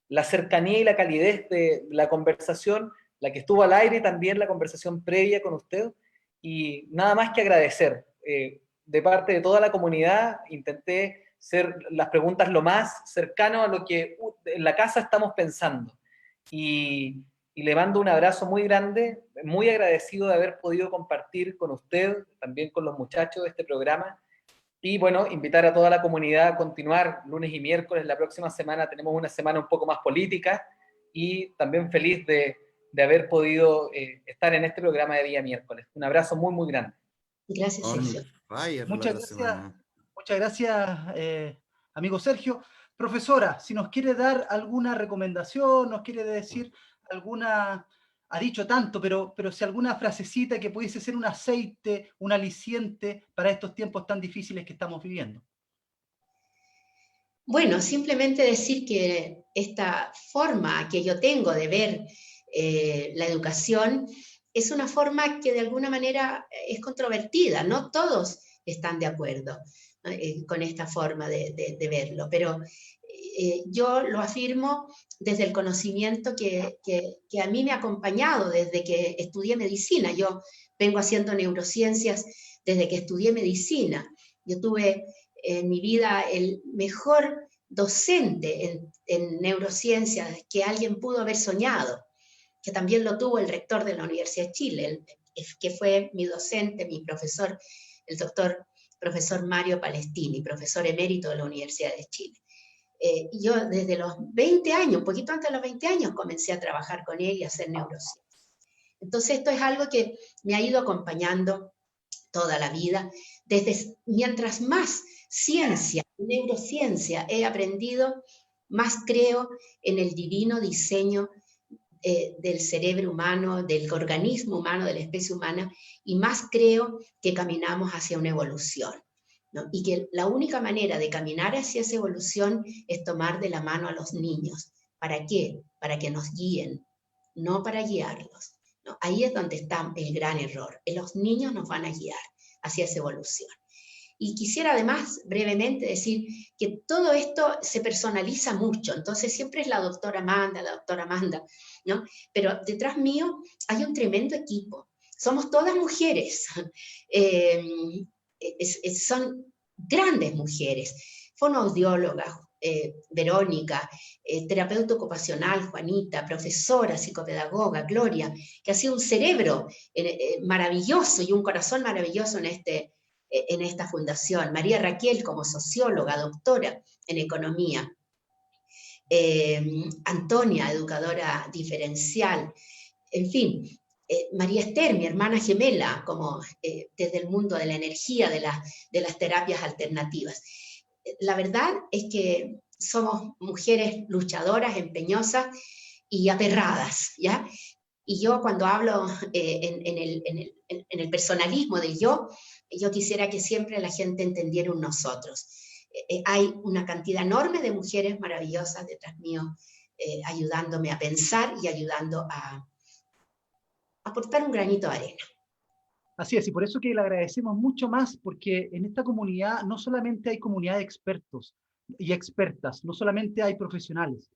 la cercanía y la calidez de la conversación, la que estuvo al aire y también la conversación previa con usted, y nada más que agradecer. De parte de toda la comunidad, intenté hacer las preguntas lo más cercano a lo que en la casa estamos pensando. Y le mando un abrazo muy grande, muy agradecido de haber podido compartir con usted, también con los muchachos de este programa. Y bueno, invitar a toda la comunidad a continuar lunes y miércoles. La próxima semana tenemos una semana un poco más política, y también feliz de haber podido estar en este programa de día miércoles. Un abrazo muy, muy grande. Gracias, Sergio. Muchas gracias, amigo Sergio. Profesora, si nos quiere dar alguna recomendación, nos quiere decir alguna, ha dicho tanto, pero si alguna frasecita que pudiese ser un aceite, un aliciente para estos tiempos tan difíciles que estamos viviendo. Bueno, simplemente decir que esta forma que yo tengo de ver la educación es una forma que de alguna manera es controvertida, no todos están de acuerdo con esta forma de verlo, pero yo lo afirmo desde el conocimiento que a mí me ha acompañado desde que estudié medicina. Yo vengo haciendo neurociencias desde que estudié medicina. Yo tuve en mi vida el mejor docente en neurociencias que alguien pudo haber soñado, que también lo tuvo el rector de la Universidad de Chile, que fue mi docente, mi profesor, el profesor Mario Palestini, profesor emérito de la Universidad de Chile. Yo desde los 20 años, un poquito antes de los 20 años, comencé a trabajar con él y a hacer neurociencia. Entonces esto es algo que me ha ido acompañando toda la vida. Mientras más ciencia, neurociencia he aprendido, más creo en el divino diseño del cerebro humano, del organismo humano, de la especie humana, y más creo que caminamos hacia una evolución, ¿no? Y que la única manera de caminar hacia esa evolución es tomar de la mano a los niños. ¿Para qué? Para que nos guíen, no para guiarlos, ¿no? Ahí es donde está el gran error. Los niños nos van a guiar hacia esa evolución. Y quisiera además brevemente decir que todo esto se personaliza mucho, entonces siempre es la doctora Amanda, ¿no? Pero detrás mío hay un tremendo equipo, somos todas mujeres, son grandes mujeres, fonoaudiólogas, Verónica, terapeuta ocupacional, Juanita, profesora, psicopedagoga, Gloria, que ha sido un cerebro maravilloso y un corazón maravilloso en esta fundación, María Raquel como socióloga, doctora en economía, Antonia, educadora diferencial, en fin, María Esther, mi hermana gemela, como desde el mundo de la energía, de las terapias alternativas. La verdad es que somos mujeres luchadoras, empeñosas y aterradas, ¿ya? Y yo cuando hablo en el personalismo del yo quisiera que siempre la gente entendiera un nosotros. Hay una cantidad enorme de mujeres maravillosas detrás mío, ayudándome a pensar y ayudando a aportar un granito de arena. Así es, y por eso que le agradecemos mucho más, porque en esta comunidad no solamente hay comunidad de expertos y expertas, no solamente hay profesionales,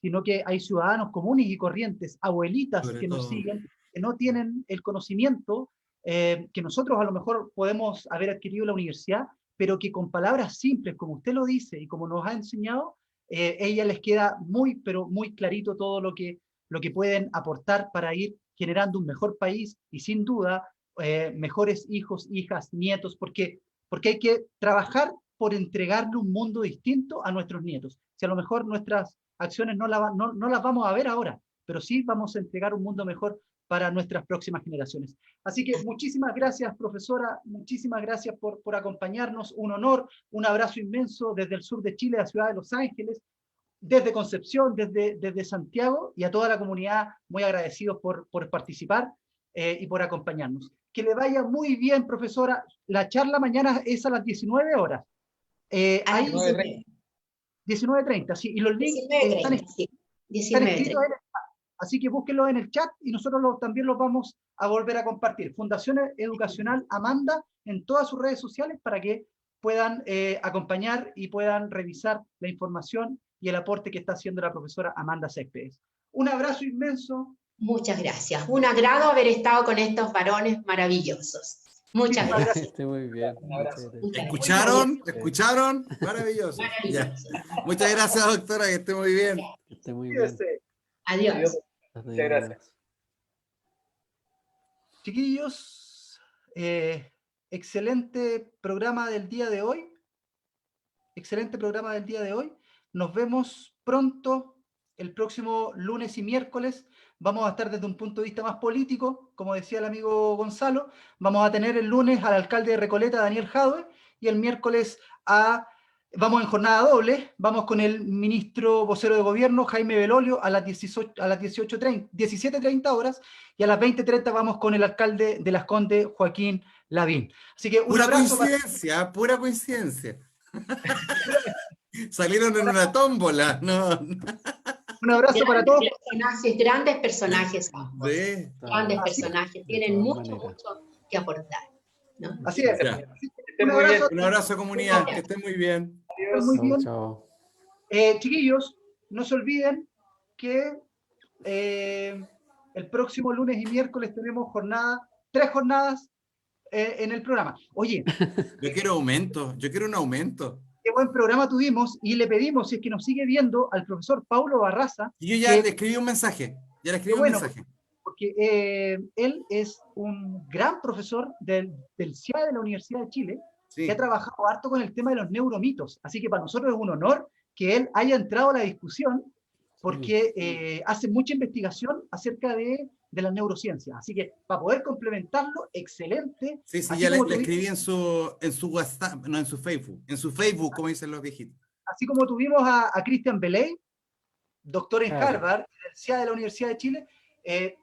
sino que hay ciudadanos comunes y corrientes, abuelitas Sobre que nos todo. siguen, que no tienen el conocimiento que nosotros a lo mejor podemos haber adquirido en la universidad, pero que con palabras simples, como usted lo dice y como nos ha enseñado, ella les queda muy, pero muy clarito todo lo que pueden aportar para ir generando un mejor país y sin duda mejores hijos, hijas, nietos, porque hay que trabajar por entregarle un mundo distinto a nuestros nietos. Si a lo mejor nuestras acciones no las vamos a ver ahora, pero sí vamos a entregar un mundo mejor para nuestras próximas generaciones. Así que muchísimas gracias, profesora, muchísimas gracias por acompañarnos, un honor, un abrazo inmenso desde el sur de Chile, la ciudad de Los Ángeles, desde Concepción, desde Santiago, y a toda la comunidad muy agradecidos por participar y por acompañarnos. Que le vaya muy bien, profesora. La charla mañana es a las 19 horas. A las Ahí, 19:30. 19:30, sí, y los links 19:30, sí. están escritos 19:30. en el chat, así que búsquenlos en el chat y nosotros también los vamos a volver a compartir. Fundación Educacional Amanda en todas sus redes sociales para que puedan acompañar y puedan revisar la información y el aporte que está haciendo la profesora Amanda Céspedes. Un abrazo inmenso. Muchas gracias. Un agrado haber estado con estos varones maravillosos. Muchas Muchísimas gracias. Esté muy bien. Un abrazo. Muchas gracias. Muchas ¿Escucharon? gracias. ¿Escucharon? Maravilloso. Ya. Maravilloso. Muchas gracias, doctora, que esté muy bien. Que esté muy bien. Cuídense. Adiós. Adiós. Adiós. Muchas gracias. Chiquillos, excelente programa del día de hoy. Excelente programa del día de hoy. Nos vemos pronto, el próximo lunes y miércoles. Vamos a estar desde un punto de vista más político, como decía el amigo Gonzalo. Vamos a tener el lunes al alcalde de Recoleta, Daniel Jadwe, y el miércoles vamos en jornada doble. Vamos con el ministro vocero de gobierno, Jaime Belolio, a las 17:30 horas, y a las 20:30 vamos con el alcalde de Las Condes, Joaquín Lavín. Así que un Pura abrazo. coincidencia, pura coincidencia. Salieron en una tómbola, ¿no? Un abrazo para todos. Grandes personajes ambos. Sí. Grandes Así es. personajes. De Tienen todas mucho, maneras. mucho que aportar, ¿no? Así es. Ya. Que estén Un muy bien. abrazo. Un abrazo, comunidad, que estén muy bien. Adiós. Muy Chao, bien. chao. Chiquillos, no se olviden que el próximo lunes y miércoles tenemos 3 jornadas en el programa. Oye, Yo quiero aumento, yo quiero un aumento. qué buen programa tuvimos, y le pedimos, si es que nos sigue viendo, al profesor Paulo Barraza, Y yo ya que- le escribí un mensaje. Ya le qué escribí un bueno, mensaje. porque él es un gran profesor del CIAE de la Universidad de Chile, Sí. que ha trabajado harto con el tema de los neuromitos. Así que para nosotros es un honor que él haya entrado a la discusión, porque hace mucha investigación acerca de las neurociencias. Así que para poder complementarlo, excelente. Sí, sí, Así ya le como escribí en su WhatsApp, no, en su Facebook. En su Facebook, como dicen los viejitos. Así como tuvimos a Christian Beley, doctor en Claro. Harvard, Universidad de la Universidad de Chile,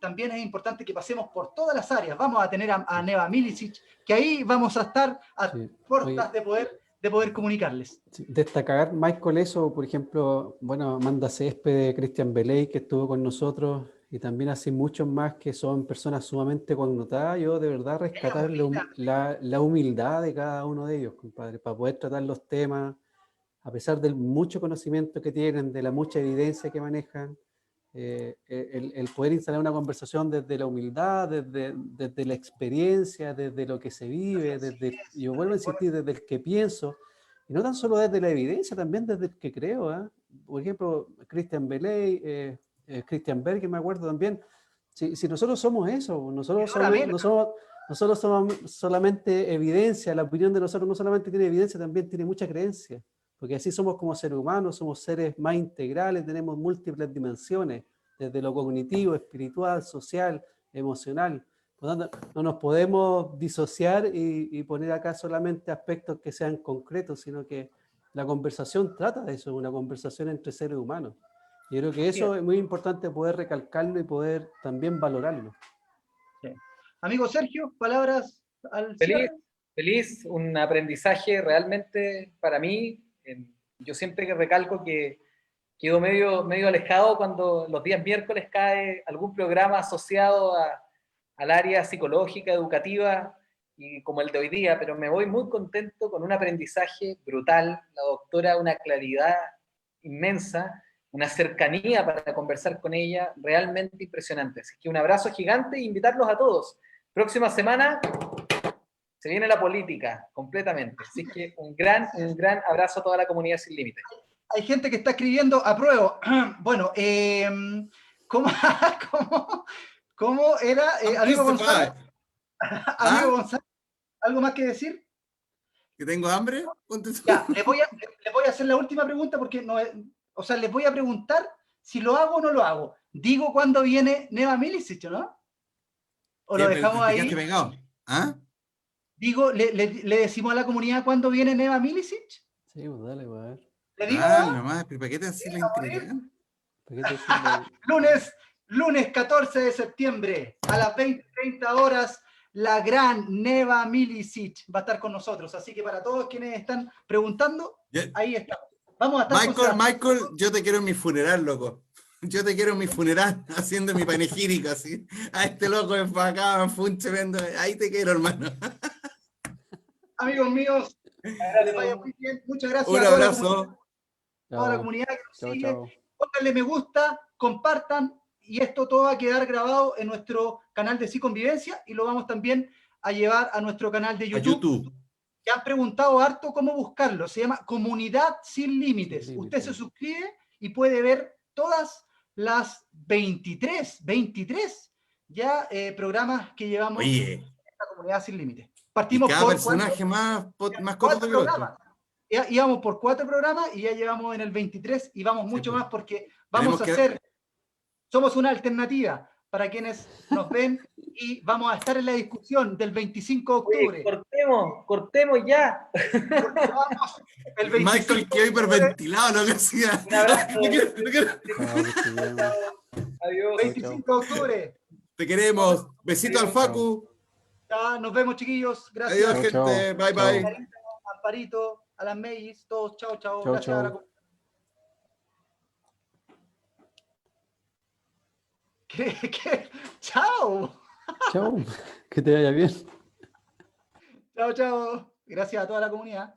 también es importante que pasemos por todas las áreas. Vamos a tener a Neva Milicic, que ahí vamos a estar a Sí. puertas de poder comunicarles. Sí, destacar Michael Eso, por ejemplo, bueno, Amanda Céspedes, Christian Beley, que estuvo con nosotros, y también así muchos más que son personas sumamente connotadas. Yo de verdad rescatar la humildad de cada uno de ellos, compadre, para poder tratar los temas, a pesar del mucho conocimiento que tienen, de la mucha evidencia que manejan, el poder instalar una conversación desde la humildad, desde la experiencia, desde lo que se vive, yo vuelvo a insistir, desde el que pienso, y no tan solo desde la evidencia, también desde el que creo. Por ejemplo, Christian Beley, Christian Berger, me acuerdo también. Si nosotros somos eso, nosotros somos solamente evidencia, la opinión de nosotros no solamente tiene evidencia, también tiene mucha creencia. Porque así somos como seres humanos, somos seres más integrales, tenemos múltiples dimensiones, desde lo cognitivo, espiritual, social, emocional. Por lo tanto, no nos podemos disociar y poner acá solamente aspectos que sean concretos, sino que la conversación trata de eso, una conversación entre seres humanos. Yo creo que eso es muy importante poder recalcarlo y poder también valorarlo. Sí. Amigo Sergio, palabras al cierre. Feliz, un aprendizaje realmente para mí. Yo siempre que recalco que quedo medio alejado cuando los días miércoles cae algún programa asociado al área psicológica, educativa, y como el de hoy día, pero me voy muy contento con un aprendizaje brutal, la doctora una claridad inmensa, una cercanía para conversar con ella realmente impresionante. Así que un abrazo gigante e invitarlos a todos. Próxima semana se viene la política completamente. Así que un gran abrazo a toda la comunidad Sin Límites. Hay gente que está escribiendo apruebo. Bueno, ¿cómo, cómo era? Amigo Gonzalo, amigo ¿Ah? Gonzalo, ¿algo más que decir? ¿Que tengo hambre? Ponte tú. Ya, les voy a hacer la última pregunta porque no, o sea, les voy a preguntar si lo hago o no lo hago. Digo cuándo viene Neva Milicic, ¿no? O lo ¿Qué? dejamos ¿Te ahí. quedaste pegado? ¿Ah? Digo, le decimos a la comunidad cuándo viene Neva Milicic. Sí, pues dale, pues, a ver. ¿Le digo? Dale nomás, pero ¿para qué te haces la intriga? ¿Para qué te decirle? Lunes 14 de septiembre a las 20:30 horas, la gran Neva Milicic va a estar con nosotros. Así que para todos quienes están preguntando, ahí estamos. Vamos a estar Michael, yo te quiero en mi funeral, loco. Yo te quiero en mi funeral, haciendo mi panegírico, así. A este loco enfacado, funche, vendo. Ahí te quiero, hermano. Amigos míos, que les vaya muy bien. Muchas gracias Un a abrazo. toda la comunidad que nos Chao, sigue. chao. Pónganle me gusta, compartan, y esto todo va a quedar grabado en nuestro canal de Sí Convivencia y lo vamos también a llevar a nuestro canal de A YouTube. YouTube. Que han preguntado harto cómo buscarlo. Se llama Comunidad Sin Límites. Sin Usted Límites. se suscribe y puede ver todas las 23 ya programas que llevamos Oye, en esta Comunidad Sin Límites. y Partimos cada por personaje más cotuto 4 que el otro. programas. Íbamos por 4 programas y ya llevamos en el 23 y vamos mucho pues. más porque vamos a hacer, somos una alternativa para quienes nos ven y vamos a estar en la discusión del 25 de octubre. Oye, cortemos ya. Vamos, el 25 Michael quedó hiperventilado, lo que hacía. Un abrazo. No quiero. Chao, que estés bien. Adiós. 25 de octubre. Te queremos. Besito al Facu. Ya, nos vemos, chiquillos. Gracias. Adiós, Chao, gente. chao. Bye, Chao. bye. Amparito, a las Meis, todos, chao, chao. Chao, Gracias a la chao. ¿Qué? Chao. Chao. Que te vaya bien. Chao, chao. Gracias a toda la comunidad.